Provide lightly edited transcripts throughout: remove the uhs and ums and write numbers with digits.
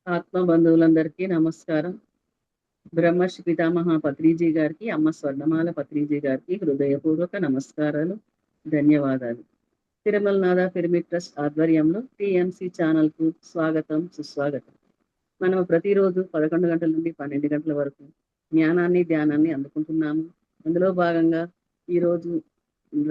ఆత్మ బంధువులందరికీ నమస్కారం. బ్రహ్మర్షి పితామహ పత్రిజీ గారికి, అమ్మ స్వర్ణమాల పత్రిజీ గారికి హృదయపూర్వక నమస్కారాలు, ధన్యవాదాలు. తిరుమలనాథ పిరమిడ్ ట్రస్ట్ ఆధ్వర్యంలో టిఎంసి ఛానల్కు స్వాగతం, సుస్వాగతం. మనం ప్రతిరోజు 11 గంటల నుండి 12 గంటల వరకు జ్ఞానాన్ని, ధ్యానాన్ని అందుకుంటున్నాము. అందులో భాగంగా ఈరోజు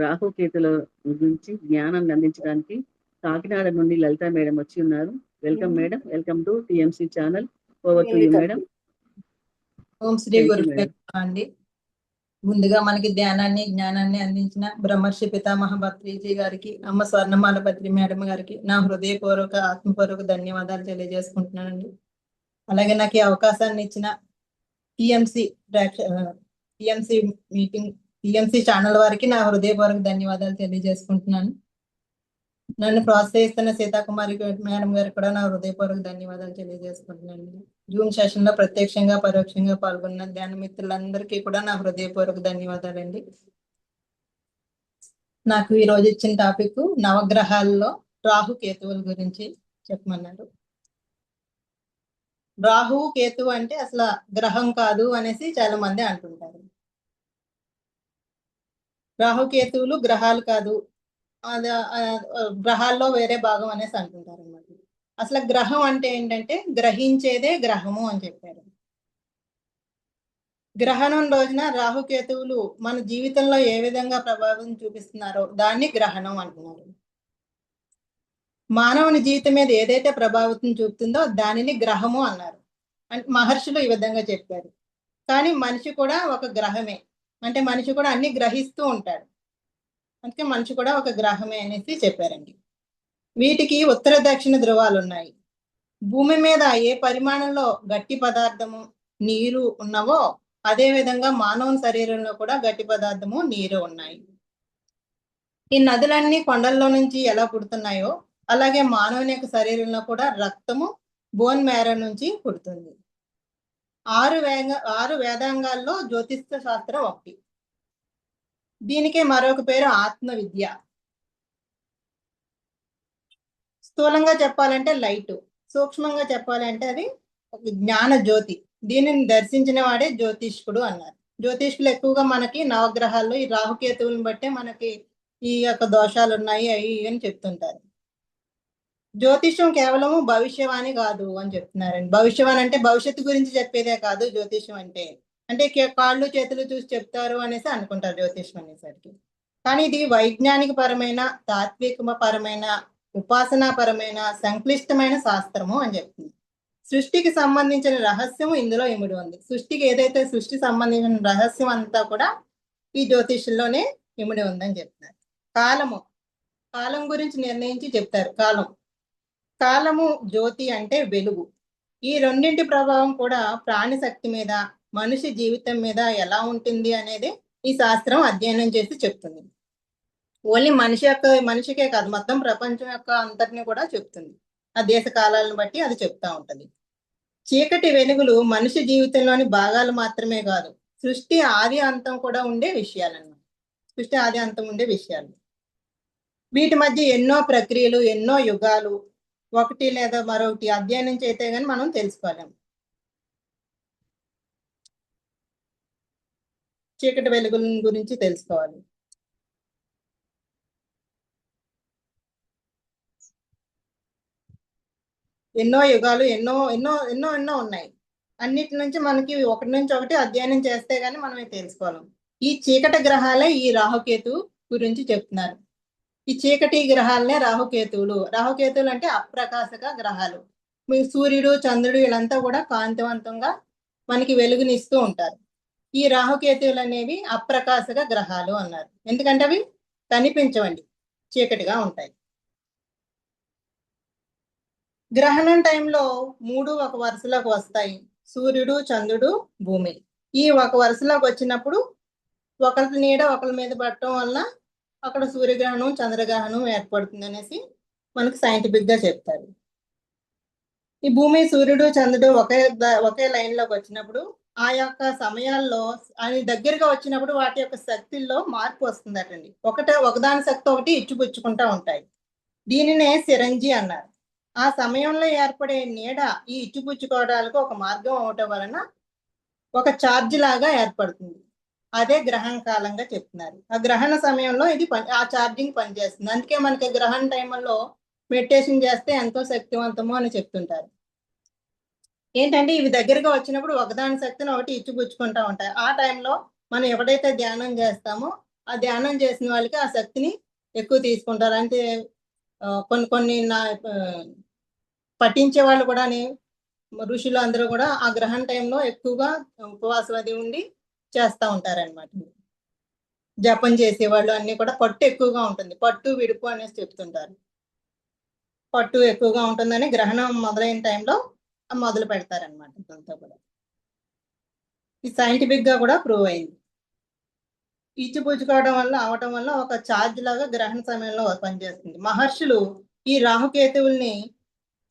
రాహుకేతుల గురించి జ్ఞానాన్ని అందించడానికి కాకినాడ నుండి లలిత మేడం వచ్చి ఉన్నారు. Welcome madam, welcome to TMC channel. Over to you madam. ఓం శ్రీ గురు అండి. ముందుగా మనకి ధ్యానాన్ని జ్ఞానాన్ని అందించిన బ్రహ్మర్షి పితామహ పత్రిజీ గారికి, అమ్మ స్వర్ణమాల పత్రి మేడం గారికి నా హృదయపూర్వక ఆత్మపూర్వక ధన్యవాదాలు తెలియజేసుకుంటున్నానండి. అలాగే నాకు ఈ అవకాశాన్ని ఇచ్చిన టిఎంసి మీటింగ్ టిఎంసి ఛానల్ వారికి నా హృదయపూర్వక ధన్యవాదాలు తెలియజేసుకుంటున్నాను. నన్ను ప్రోత్సహిస్తున్న సీతాకుమారి మేడం గారికి కూడా నా హృదయపూర్వక ధన్యవాదాలు తెలియజేసుకుంటున్నాను. జూమ్ సెషన్ లో ప్రత్యక్షంగా పరోక్షంగా పాల్గొన్న ధ్యాన మిత్రులందరికీ కూడా నా హృదయపూర్వక ధన్యవాదాలండి. నాకు ఈ రోజు ఇచ్చిన టాపిక్ నవగ్రహాల్లో రాహు కేతువుల గురించి చెప్పమన్నారు. రాహు కేతువు అంటే అసలు గ్రహం కాదు అనేసి చాలా మంది అంటుంటారు. రాహు కేతువులు గ్రహాలు కాదు, గ్రహాల్లో వేరే భాగం అనేసి అంటుంటారు అన్నమాట. అసలు గ్రహం అంటే ఏంటంటే గ్రహించేదే గ్రహము అని చెప్పారు. గ్రహణం రోజున రాహుకేతువులు మన జీవితంలో ఏ విధంగా ప్రభావం చూపిస్తున్నారో దాన్ని గ్రహణం అంటున్నారు. మానవుని జీవితం మీద ఏదైతే ప్రభావితం చూపుతుందో దానిని గ్రహము అన్నారు. అంటే మహర్షులు ఈ విధంగా చెప్పారు. కానీ మనిషి కూడా ఒక గ్రహమే, అంటే మనిషి కూడా అన్ని గ్రహిస్తూ ఉంటాడు, అందుకే మనిషి కూడా ఒక గ్రహమే అనేసి చెప్పారండి. వీటికి ఉత్తర దక్షిణ ధృవాలు ఉన్నాయి. భూమి మీద ఏ పరిమాణంలో గట్టి పదార్థము నీరు ఉన్నవో అదే విధంగా మానవ శరీరంలో కూడా గట్టి పదార్థము నీరు ఉన్నాయి. ఈ నదులన్నీ కొండల్లో నుంచి ఎలా పుడుతున్నాయో అలాగే మానవుని యొక్క శరీరంలో కూడా రక్తము బోన్ మ్యారో నుంచి పుడుతుంది. 6 వేదాంగాల్లో జ్యోతిష్య శాస్త్రం ఒకటి. దీనికే మరొక పేరు ఆత్మ విద్య. స్థూలంగా చెప్పాలంటే లైట్, సూక్ష్మంగా చెప్పాలంటే అది ఒక జ్ఞాన జ్యోతి. దీనిని దర్శించిన వాడే జ్యోతిష్కుడు అన్నారు. జ్యోతిష్కులు ఎక్కువగా మనకి నవగ్రహాల్లో ఈ రాహుకేతువులను బట్టే మనకి ఈ యొక్క దోషాలు ఉన్నాయి అవి అని చెప్తుంటారు. జ్యోతిష్యం కేవలము భవిష్యవాణి కాదు అని చెప్తున్నారండి. భవిష్యవాణి అంటే భవిష్యత్తు గురించి చెప్పేదే కాదు జ్యోతిష్యం అంటే. అంటే కాళ్ళు చేతులు చూసి చెప్తారు అనేసి అనుకుంటారు జ్యోతిష్యం అనేసరికి. కానీ ఇది వైజ్ఞానిక పరమైన, తాత్విక పరమైన, ఉపాసనాపరమైన సంక్లిష్టమైన శాస్త్రము అని చెప్తుంది. సృష్టికి సంబంధించిన రహస్యము ఇందులో ఇమిడి ఉంది. సృష్టికి ఏదైతే సృష్టి సంబంధించిన రహస్యం అంతా కూడా ఈ జ్యోతిష్యంలోనే ఇమిడి ఉందని చెప్తున్నారు. కాలం గురించి నిర్ణయించి చెప్తారు. కాలము జ్యోతి అంటే వెలుగు. ఈ రెండింటి ప్రభావం కూడా ప్రాణి శక్తి మీద, మనిషి జీవితం మీద ఎలా ఉంటుంది అనేది ఈ శాస్త్రం అధ్యయనం చేసి చెప్తుంది. ఓన్లీ మనిషికే కాదు, మొత్తం ప్రపంచం యొక్క అంతటిని కూడా చెప్తుంది. ఆ దేశ కాలాలను బట్టి అది చెప్తా ఉంటది. చీకటి వెలుగులు మనిషి జీవితంలోని భాగాలు మాత్రమే కాదు, సృష్టి ఆది అంతం కూడా ఉండే విషయాలన్నమాట. సృష్టి ఆది అంతం ఉండే విషయాలు. వీటి మధ్య ఎన్నో ప్రక్రియలు, ఎన్నో యుగాలు ఒకటి లేదా మరొకటి అధ్యయనం చేస్తే గానీ మనం తెలుసుకోలేము. చీకటి వెలుగుల గురించి తెలుసుకోవాలి. ఎన్నో యుగాలు, ఎన్నో ఎన్నో ఎన్నో ఎన్నో ఉన్నాయి. అన్నిటి నుంచి మనకి ఒకటి నుంచి ఒకటి అధ్యయనం చేస్తే గానీ మనం తెలుసుకోలేం. ఈ చీకటి గ్రహాలే ఈ రాహుకేతు గురించి చెప్తున్నారు. ఈ చీకటి గ్రహాలనే రాహుకేతువులు. రాహుకేతువులు అంటే అప్రకాశక గ్రహాలు. మీ సూర్యుడు, చంద్రుడు వీళ్ళంతా కూడా కాంతివంతంగా మనకి వెలుగునిస్తూ ఉంటారు. ఈ రాహుకేతువులు అనేవి అప్రకాశక గ్రహాలు అన్నారు. ఎందుకంటే అవి కనిపించవండి, చీకటిగా ఉంటాయి. గ్రహణం టైంలో 3 ఒక వరుసలోకి వస్తాయి. సూర్యుడు, చంద్రుడు, భూమి. ఈ ఒక వరుసలోకి వచ్చినప్పుడు ఒకరి నీడ ఒకరి మీద పడటం వల్ల అక్కడ సూర్యగ్రహణం, చంద్రగ్రహణం ఏర్పడుతుంది అనేసి మనకు సైంటిఫిక్ గా చెప్తారు. ఈ భూమి, సూర్యుడు, చంద్రుడు ఒకే లైన్ లోకి వచ్చినప్పుడు ఆ యొక్క సమయాల్లో అది దగ్గరగా వచ్చినప్పుడు వాటి యొక్క శక్తుల్లో మార్పు వస్తుందటండి. ఒకదాని శక్తి ఒకటి ఇచ్చిపుచ్చుకుంటా ఉంటాయి. దీనినే సిరంజి అన్నారు. ఆ సమయంలో ఏర్పడే నీడ ఈ ఇచ్చిపుచ్చుకోవడానికి ఒక మార్గం అవటం వలన ఒక ఛార్జ్ లాగా ఏర్పడుతుంది. అదే గ్రహణ కాలంగా చెప్తున్నారు. ఆ గ్రహణ సమయంలో ఇది ఆ ఛార్జింగ్ పనిచేస్తుంది. అందుకే మనకి గ్రహణ టైంలో మెడిటేషన్ చేస్తే ఎంతో శక్తివంతము అని చెప్తుంటారు. ఏంటంటే ఇవి దగ్గరగా వచ్చినప్పుడు ఒకదాని శక్తిని ఒకటి ఇచ్చిపుచ్చుకుంటా ఉంటాయి. ఆ టైంలో మనం ఎవడైతే ధ్యానం చేస్తామో ఆ ధ్యానం చేసిన వాళ్ళకి ఆ శక్తిని ఎక్కువ తీసుకుంటారు. అంటే కొన్ని కొన్ని పఠించే వాళ్ళు కూడా ఋషులు అందరూ కూడా ఆ గ్రహణ టైంలో ఎక్కువగా ఉపవాసం అది ఉండి చేస్తూ ఉంటారనమాట. జపం చేసేవాళ్ళు అన్ని కూడా పట్టు ఎక్కువగా ఉంటుంది. పట్టు విడుపు అనేసి చెప్తుంటారు. పట్టు ఎక్కువగా ఉంటుందని గ్రహణం మొదలైన టైంలో మొదలు పెడతారనమాట. ఇదంతా కూడా ఇది సైంటిఫిక్ గా కూడా ప్రూవ్ అయింది. ఇచ్చిపుచ్చుకోవడం వల్ల అవటం వల్ల ఒక ఛార్జ్ లాగా గ్రహణ సమయంలో పనిచేస్తుంది. మహర్షులు ఈ రాహుకేతువుల్ని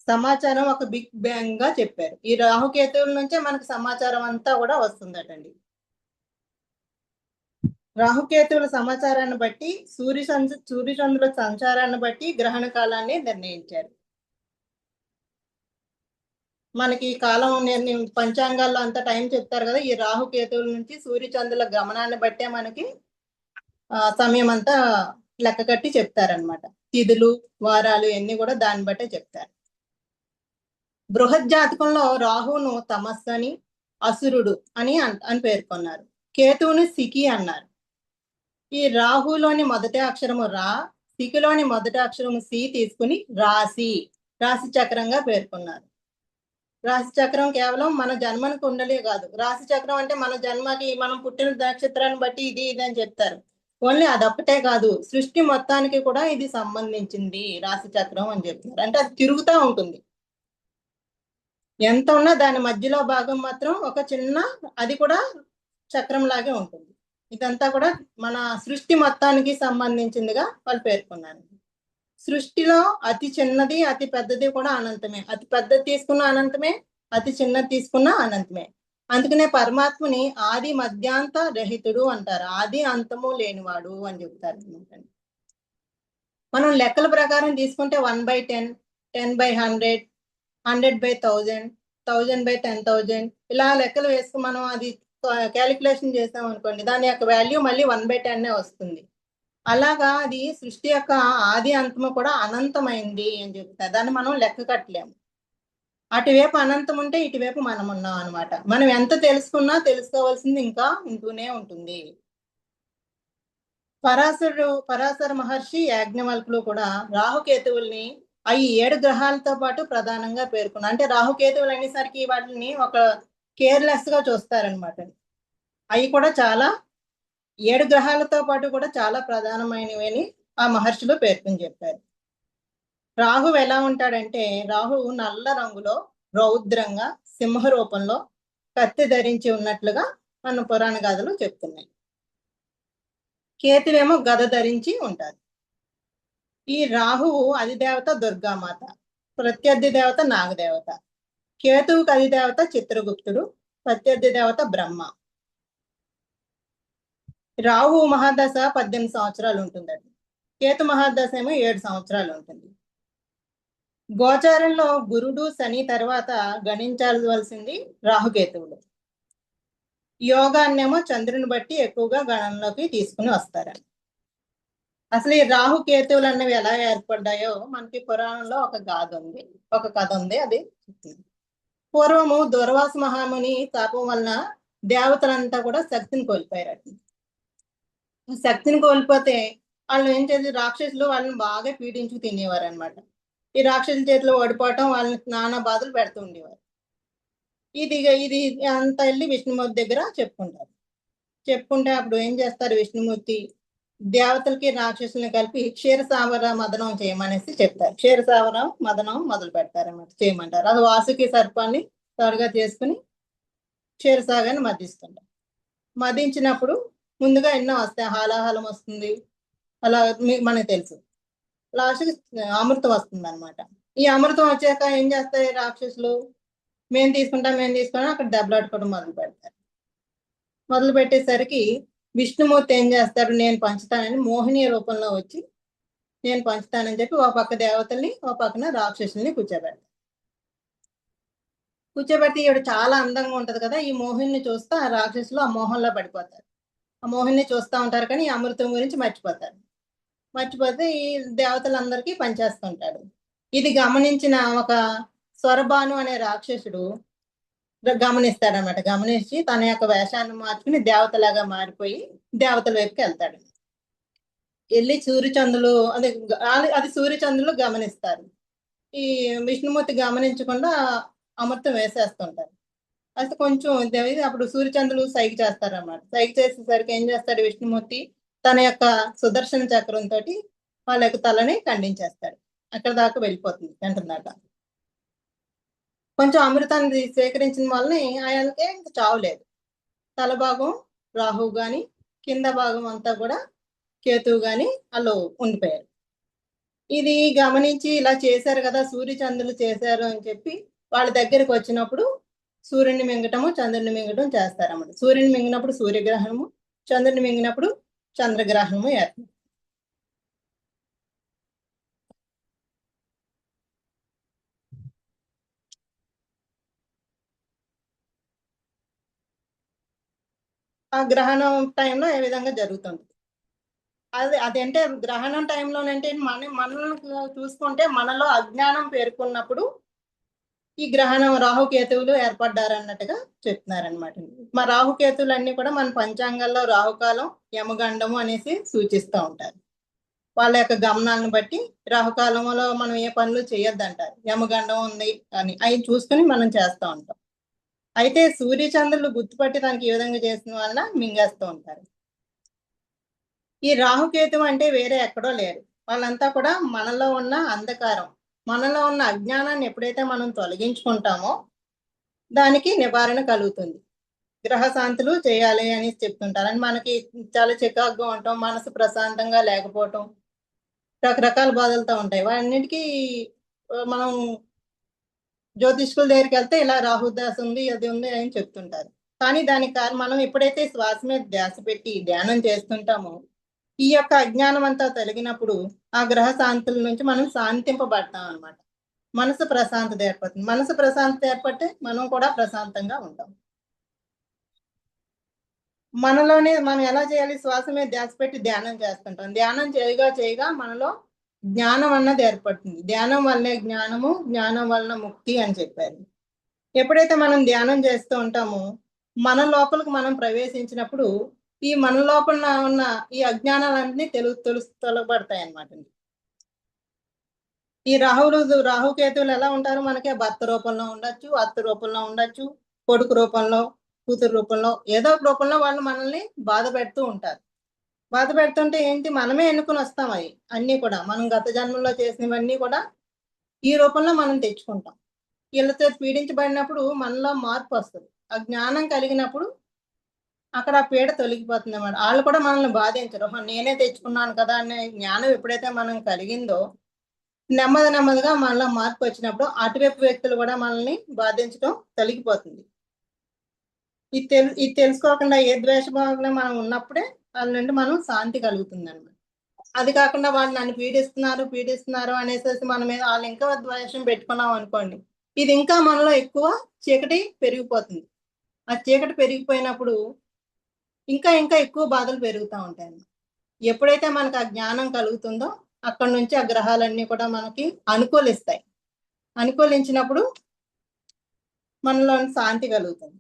సమాచారం ఒక బిగ్ బ్యాంగ్ గా చెప్పారు. ఈ రాహుకేతువుల నుంచే మనకు సమాచారం అంతా కూడా వస్తుందటండి. రాహుకేతువుల సమాచారాన్ని బట్టి సూర్యచంద్రుల సంచారాన్ని బట్టి గ్రహణ కాలాన్ని నిర్ణయించారు. మనకి కాలం పంచాంగాల్లో అంత టైం చెప్తారు కదా. ఈ రాహుకేతువుల నుంచి సూర్యచంద్రుల గమనాన్ని బట్టే మనకి సమయం అంతా లెక్క కట్టి చెప్తారనమాట. తిథులు వారాలు ఇవన్నీ కూడా దాన్ని బట్టే చెప్తారు. బృహజ్జాతకంలో రాహును తమస్సు అని, అసురుడు అని పేర్కొన్నారు. కేతువుని సికి అన్నారు. ఈ రాహులోని మొదటి అక్షరము రా, సికిలోని మొదటి అక్షరము సి తీసుకుని రాశి చక్రంగా పేర్కొన్నారు. రాశి చక్రం కేవలం మన జన్మని కుండలే కాదు. రాశి చక్రం అంటే మన జన్మకి మనం పుట్టిన నక్షత్రాన్ని బట్టి ఇది అని చెప్తారు. ఓన్లీ అదొక్కటే కాదు, సృష్టి మొత్తానికి కూడా ఇది సంబంధించింది రాశి చక్రం అని చెప్తారు. అంటే అది తిరుగుతూ ఉంటుంది. ఎంత ఉన్నా దాని మధ్యలో భాగం మాత్రం ఒక చిన్న, అది కూడా చక్రం లాగే ఉంటుంది. ఇదంతా కూడా మన సృష్టి మొత్తానికి సంబంధించిందిగా వాళ్ళు పేర్కొన్నారు. సృష్టిలో అతి చిన్నది అతి పెద్దది కూడా అనంతమే. అతి పెద్దది తీసుకున్న అనంతమే, అతి చిన్నది తీసుకున్న అనంతమే. అందుకనే పరమాత్మని ఆది మధ్యాంత రహితుడు అంటారు. ఆది అంతము లేనివాడు అని చెప్తారు. మనం లెక్కల ప్రకారం తీసుకుంటే 1/10, 10/100, 100/1000, 1000/10,000 ఇలా లెక్కలు వేసుకుని మనం అది క్యాలిక్యులేషన్ చేస్తాం అనుకోండి, దాని యొక్క వాల్యూ మళ్ళీ 1/10 వస్తుంది. అలాగా అది సృష్టి యొక్క ఆది అంతము కూడా అనంతమైంది అని చెప్తారు. దాన్ని మనం లెక్క కట్టలేము. అటువైపు అనంతం ఉంటే ఇటువైపు మనం ఉన్నాం అనమాట. మనం ఎంత తెలుసుకున్నా తెలుసుకోవాల్సింది ఇంకా ఉంటూనే ఉంటుంది. పరాశర మహర్షి యాజ్ఞవల్కులు కూడా రాహుకేతువుల్ని అవి 7 గ్రహాలతో పాటు ప్రధానంగా పేర్కొన్నారు. అంటే రాహుకేతువులు అనేసరికి వాటిని ఒక కేర్లెస్ గా చూస్తారనమాట. అవి కూడా చాలా 7 గ్రహాలతో పాటు కూడా చాలా ప్రధానమైనవి అని ఆ మహర్షులు పేర్కొని చెప్పారు. రాహువు ఎలా ఉంటాడంటే, రాహువు నల్ల రంగులో రౌద్రంగా సింహ రూపంలో కత్తి ధరించి ఉన్నట్లుగా మన పురాణ గాథలు చెప్తున్నాయి. కేతువేమో గద ధరించి ఉంటారు. ఈ రాహువు అధిదేవత దుర్గామాత, ప్రత్యర్థి దేవత నాగదేవత. కేతువుకి అధిదేవత చిత్రగుప్తుడు, ప్రత్యర్థి దేవత బ్రహ్మ. రాహు మహాదశ 18 సంవత్సరాలు ఉంటుందండి. కేతు మహాదశ ఏమో 7 సంవత్సరాలు ఉంటుంది. గోచారంలో గురుడు శని తర్వాత గణించాల్సింది రాహుకేతువులు. యోగాన్నేమో చంద్రుని బట్టి ఎక్కువగా గణంలోకి తీసుకుని వస్తారని. అసలు ఈ రాహుకేతువులు అన్నవి ఎలా ఏర్పడ్డాయో మనకి పురాణంలో ఒక కథ ఉంది. అది పూర్వము దుర్వాస మహాముని శాపం వలన దేవతలంతా కూడా శక్తిని కోల్పోయారు. శక్తిని కోల్పోతే వాళ్ళు ఏం చేసి రాక్షసులు వాళ్ళని బాగా పీడించుకు తినేవారు అనమాట. ఈ రాక్షసుల చేతిలో ఓడిపోవటం వాళ్ళని నానా బాధలు పెడుతూ ఉండేవారు. ఇది అంత వెళ్ళి విష్ణుమూర్తి దగ్గర చెప్పుకుంటే అప్పుడు ఏం చేస్తారు, విష్ణుమూర్తి దేవతలకి రాక్షసుల్ని కలిపి క్షీరసాగర మదనం చేయమనేసి చెప్తారు. క్షీరసాగర మదనం మొదలు పెడతారన్నమాట, చేయమంటారు. అది వాసుకి సర్పాన్ని త్వరగా చేసుకుని క్షీరసాగర్ని మదిస్తుంటారు. మదించినప్పుడు ముందుగా ఎన్నో వస్తాయి, హాలాహలం వస్తుంది, అలా మనకు తెలుసు. లాస్ట్కి అమృతం వస్తుంది అనమాట. ఈ అమృతం వచ్చాక ఏం చేస్తాయి రాక్షసులు, మేము తీసుకుంటాం అక్కడ దెబ్బలాడుకోవడం మొదలు పెట్టేసరికి విష్ణుమూర్తి ఏం చేస్తారు, నేను పంచుతానని మోహిని రూపంలో వచ్చి నేను పంచుతానని చెప్పి ఓ పక్క దేవతల్ని ఓ పక్కన రాక్షసుల్ని కూర్చోబెడతారు. కూర్చోబెట్టి ఈవిడ చాలా అందంగా ఉంటది కదా, ఈ మోహిని చూస్తూ ఆ రాక్షసులు ఆ మోహంలో పడిపోతారు. ఆ మోహిని చూస్తూ ఉంటారు కానీ ఈ అమృతం గురించి మర్చిపోతారు. మర్చిపోతే ఈ దేవతలందరికీ పంచేస్తుంటాడు. ఇది గమనించిన ఒక స్వరభాను అనే రాక్షసుడు గమనిస్తాడనమాట. గమనించి తన యొక్క వేషాన్ని మార్చుకుని దేవతలాగా మారిపోయి దేవతల వైపుకి వెళ్తాడు. వెళ్ళి సూర్యచంద్రులు అది సూర్యచంద్రులు గమనిస్తారు. ఈ విష్ణుమూర్తి గమనించకుండా అమృతం వేసేస్తుంటారు. అయితే కొంచెం అప్పుడు సూర్యచంద్రులు సైగ చేస్తారన్నమాట. సైగ చేసేసరికి ఏం చేస్తాడు విష్ణుమూర్తి, తన యొక్క సుదర్శన చక్రంతో వాళ్ళ యొక్క తలని ఖండించేస్తాడు. అక్కడ దాకా వెళ్ళిపోతుంది వెంటనే దాకా. కొంచెం అమృతాన్ని స్వీకరించిన వాళ్ళని ఆయనకి ఇంకా చావులేదు. తల భాగం రాహువు గాని, కింద భాగం అంతా కూడా కేతువు గాని వాళ్ళు ఉండిపోయారు. ఇది గమనించి ఇలా చేశారు కదా, సూర్యచంద్రులు చేశారు అని చెప్పి వాళ్ళ దగ్గరికి వచ్చినప్పుడు సూర్యుని మింగటము చంద్రుని మింగటం చేస్తారన్నమాట. సూర్యుని మింగినప్పుడు సూర్యగ్రహణము, చంద్రుని మింగినప్పుడు చంద్రగ్రహణము ఏర్పడుతుంది. ఆ గ్రహణం టైంలో ఏ విధంగా జరుగుతుంది అదంటే గ్రహణం టైంలోనంటే మనల్ని చూసుకుంటే మనలో అజ్ఞానం పేర్కొన్నప్పుడు ఈ గ్రహణం రాహుకేతువులు ఏర్పడ్డారన్నట్టుగా చెప్తున్నారనమాట. మా రాహుకేతువులు అన్ని కూడా మన పంచాంగాల్లో రాహుకాలం యమగండము అనేసి సూచిస్తూ ఉంటారు. వాళ్ళ యొక్క గమనాలను బట్టి రాహుకాలంలో మనం ఏ పనులు చేయొద్దంటారు. యమగండం ఉంది అని అవి చూసుకుని మనం చేస్తూ ఉంటాం. అయితే సూర్యచంద్రులు గుర్తుపట్టి దానికి ఏ విధంగా చేసిన వల్ల మింగేస్తూ ఉంటారు. ఈ రాహుకేతువు అంటే వేరే ఎక్కడో లేరు, వాళ్ళంతా కూడా మనలో ఉన్న అంధకారం, మనలో ఉన్న అజ్ఞానాన్ని ఎప్పుడైతే మనం తొలగించుకుంటామో దానికి నివారణ కలుగుతుంది. గ్రహశాంతులు చేయాలి అని చెప్తుంటారు. అని మనకి చాలా చికాకుగా ఉంటాం, మనసు ప్రశాంతంగా లేకపోవటం, రకరకాల బాధలతో ఉంటాయి. వాటన్నిటికీ మనం జ్యోతిష్కుల దగ్గరికి వెళ్తే ఇలా రాహుదశ ఉంది, అది ఉంది అని చెప్తుంటారు. కానీ దానికి కారణం మనం ఎప్పుడైతే శ్వాస మీద ధ్యాస పెట్టి ధ్యానం చేస్తుంటామో ఈ యొక్క అజ్ఞానం అంతా తొలగినప్పుడు ఆ గ్రహ శాంతుల నుంచి మనం శాంతింపబడతాం అనమాట. మనసు ప్రశాంతత ఏర్పడుతుంది. మనసు ప్రశాంతత ఏర్పడితే మనం కూడా ప్రశాంతంగా ఉంటాం. మనలోనే మనం ఎలా చేయాలి, శ్వాస మీద ధ్యాస పెట్టి ధ్యానం చేస్తుంటాం. ధ్యానం చేయగా మనలో జ్ఞానం అన్నది ఏర్పడుతుంది. ధ్యానం వల్లే జ్ఞానము, జ్ఞానం వలన ముక్తి అని చెప్పారు. ఎప్పుడైతే మనం ధ్యానం చేస్తూ ఉంటామో మన లోపలికి మనం ప్రవేశించినప్పుడు ఈ మన లోపల ఉన్న ఈ అజ్ఞానాలన్నీ తొలగబడతాయి అన్నమాట. ఈ రాహుకేతువులు ఎలా ఉంటారు, మనకి భర్త రూపంలో ఉండొచ్చు, అత్త రూపంలో ఉండొచ్చు, కొడుకు రూపంలో, కూతురు రూపంలో, ఏదో ఒక రూపంలో వాళ్ళు మనల్ని బాధ పెడుతూ ఉంటారు. బాధ పెడుతుంటే ఏంటి, మనమే ఎన్నుకుని వస్తాం. అవి అన్ని కూడా మనం గత జన్మలో చేసినవన్నీ కూడా ఈ రూపంలో మనం తెచ్చుకుంటాం. వీళ్ళతో పీడించబడినప్పుడు మనలో మార్పు వస్తుంది. ఆ జ్ఞానం కలిగినప్పుడు అక్కడ ఆ పీడ తొలగిపోతుంది అన్నమాట. వాళ్ళు కూడా మనల్ని బాధించరు. నేనే తెచ్చుకున్నాను కదా అనే జ్ఞానం ఎప్పుడైతే మనం కలిగిందో నెమ్మదిగా మనలో మార్పు వచ్చినప్పుడు అటువైపు వ్యక్తులు కూడా మనల్ని బాధించడం తొలగిపోతుంది. ఇది తెలుసుకోకుండా ఏ ద్వేషభావంలో మనం ఉన్నప్పుడే వాళ్ళ నుండి మనం శాంతి కలుగుతుంది అన్నమాట. అది కాకుండా వాళ్ళు నన్ను పీడిస్తున్నారు అనేసి మన మీద వాళ్ళు ఇంకా ద్వేషం పెట్టుకున్నాం అనుకోండి, ఇది ఇంకా మనలో ఎక్కువ చీకటి పెరిగిపోతుంది. ఆ చీకటి పెరిగిపోయినప్పుడు ఇంకా ఎక్కువ బాధలు పెరుగుతూ ఉంటాయి. ఎప్పుడైతే మనకు ఆ జ్ఞానం కలుగుతుందో అక్కడి నుంచి ఆ గ్రహాలన్నీ కూడా మనకి అనుకూలిస్తాయి. అనుకూలించినప్పుడు మనలో శాంతి కలుగుతుంది.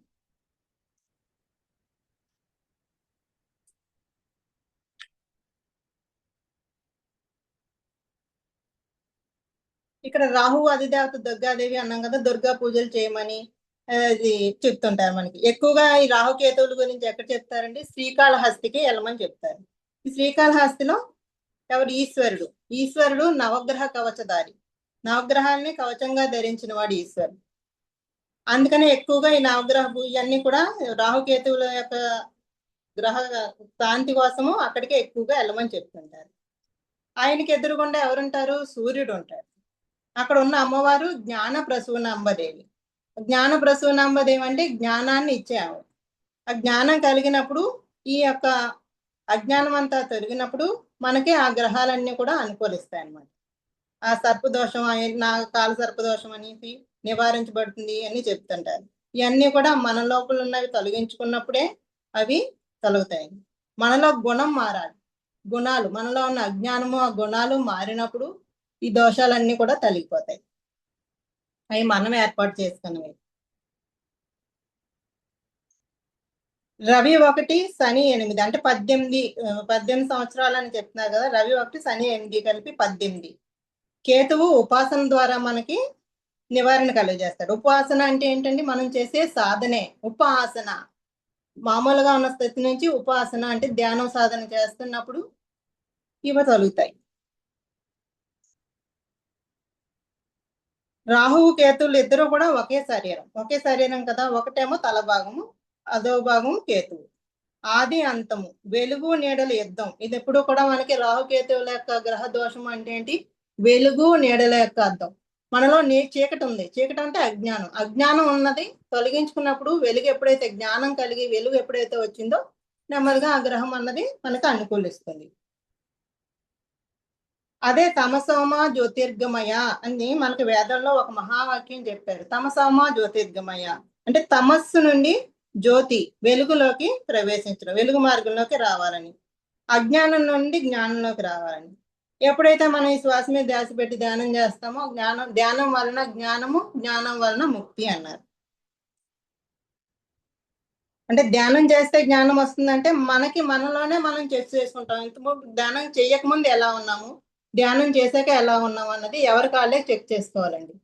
ఇక్కడ రాహు అధిదేవత దుర్గాదేవి అన్నాం కదా, దుర్గా పూజలు చేయమని అది చెప్తుంటారు. మనకి ఎక్కువగా ఈ రాహుకేతువుల గురించి ఎక్కడ చెప్తారండి, శ్రీకాళహస్తికి వెళ్ళమని చెప్తారు. ఈ శ్రీకాళహస్తిలో ఎవరు, ఈశ్వరుడు నవగ్రహ కవచధారి, నవగ్రహాన్ని కవచంగా ధరించిన వాడు ఈశ్వరుడు. అందుకనే ఎక్కువగా ఈ నవగ్రహ ఇవన్నీ కూడా రాహుకేతువుల యొక్క గ్రహ శాంతి కోసము అక్కడికే ఎక్కువగా వెళ్ళమని చెప్తుంటారు. ఆయనకి ఎదురుగుండా ఎవరుంటారు, సూర్యుడు ఉంటారు. అక్కడ ఉన్న అమ్మవారు జ్ఞాన ప్రసూనాంబదేవి. జ్ఞాన ప్రసూనాంబదేవి అంటే జ్ఞానాన్ని ఇచ్చే ఆవిడ. ఆ జ్ఞానం కలిగినప్పుడు ఈ యొక్క అజ్ఞానం అంతా తొలగినప్పుడు మనకి ఆ గ్రహాలన్నీ కూడా అనుకూలిస్తాయి అన్నమాట. ఆ సర్పదోషం నా కాల సర్పదోషం అనేసి నివారించబడుతుంది అని చెప్తుంటారు. ఇవన్నీ కూడా మన లోపల ఉన్నవి తొలగించుకున్నప్పుడే అవి తొలగుతాయి. మనలో గుణం మారాలి. గుణాలు మనలో ఉన్న అజ్ఞానము ఆ గుణాలు మారినప్పుడు ఈ దోషాలన్నీ కూడా తొలగిపోతాయి. అవి మనం ఏర్పాటు చేసుకున్నవి. రవి 1 శని 8 అంటే 18 సంవత్సరాలు అని చెప్తున్నారు కదా. రవి 1 శని 8 కలిపి 18. కేతువు ఉపాసన ద్వారా మనకి నివారణ కలుగజేస్తాడు. ఉపాసన అంటే ఏంటంటే మనం చేసే సాధనే ఉపాసన. మామూలుగా ఉన్న స్థితి నుంచి ఉపాసన అంటే ధ్యానం సాధన చేస్తున్నప్పుడు ఇవి తొలుగుతాయి. రాహువు కేతువులు ఇద్దరు కూడా ఒకే శరీరం కదా. ఒకటేమో తల భాగము, అదో భాగం కేతువు. ఆది అంతము, వెలుగు నీడల యుద్ధం. ఇది ఎప్పుడు కూడా మనకి రాహుకేతువుల యొక్క గ్రహ దోషం అంటే ఏంటి? వెలుగు నీడల యొక్క అర్థం. మనలో చీకటి ఉంది. చీకటి అంటే అజ్ఞానం. అజ్ఞానం ఉన్నది తొలగించుకున్నప్పుడు వెలుగు ఎప్పుడైతే జ్ఞానం కలిగి వెలుగు ఎప్పుడైతే వచ్చిందో నెమ్మదిగా ఆ గ్రహం అన్నది మనకు అనుకూలిస్తుంది. అదే తమసోమ జ్యోతిర్గమయ అని మనకి వేదంలో ఒక మహావాక్యం చెప్పారు. తమసోమ జ్యోతిర్గమయ అంటే తమస్సు నుండి జ్యోతి వెలుగులోకి ప్రవేశించడం, వెలుగు మార్గంలోకి రావాలని, అజ్ఞానం నుండి జ్ఞానంలోకి రావాలని. ఎప్పుడైతే మనం ఈ శ్వాస మీద ధ్యాస పెట్టి ధ్యానం చేస్తామో ధ్యానం వలన జ్ఞానము, జ్ఞానం వలన ముక్తి అన్నారు. అంటే ధ్యానం చేస్తే జ్ఞానం వస్తుందంటే మనలోనే మనం చెక్ చేసుకుంటాం. ఇంతకుముందు ధ్యానం చేయకముందు ఎలా ఉన్నాము, ధ్యానం చేశాక ఎలా ఉన్నాము అన్నది ఎవరికి వాళ్ళే చెక్ చేసుకోవాలండి.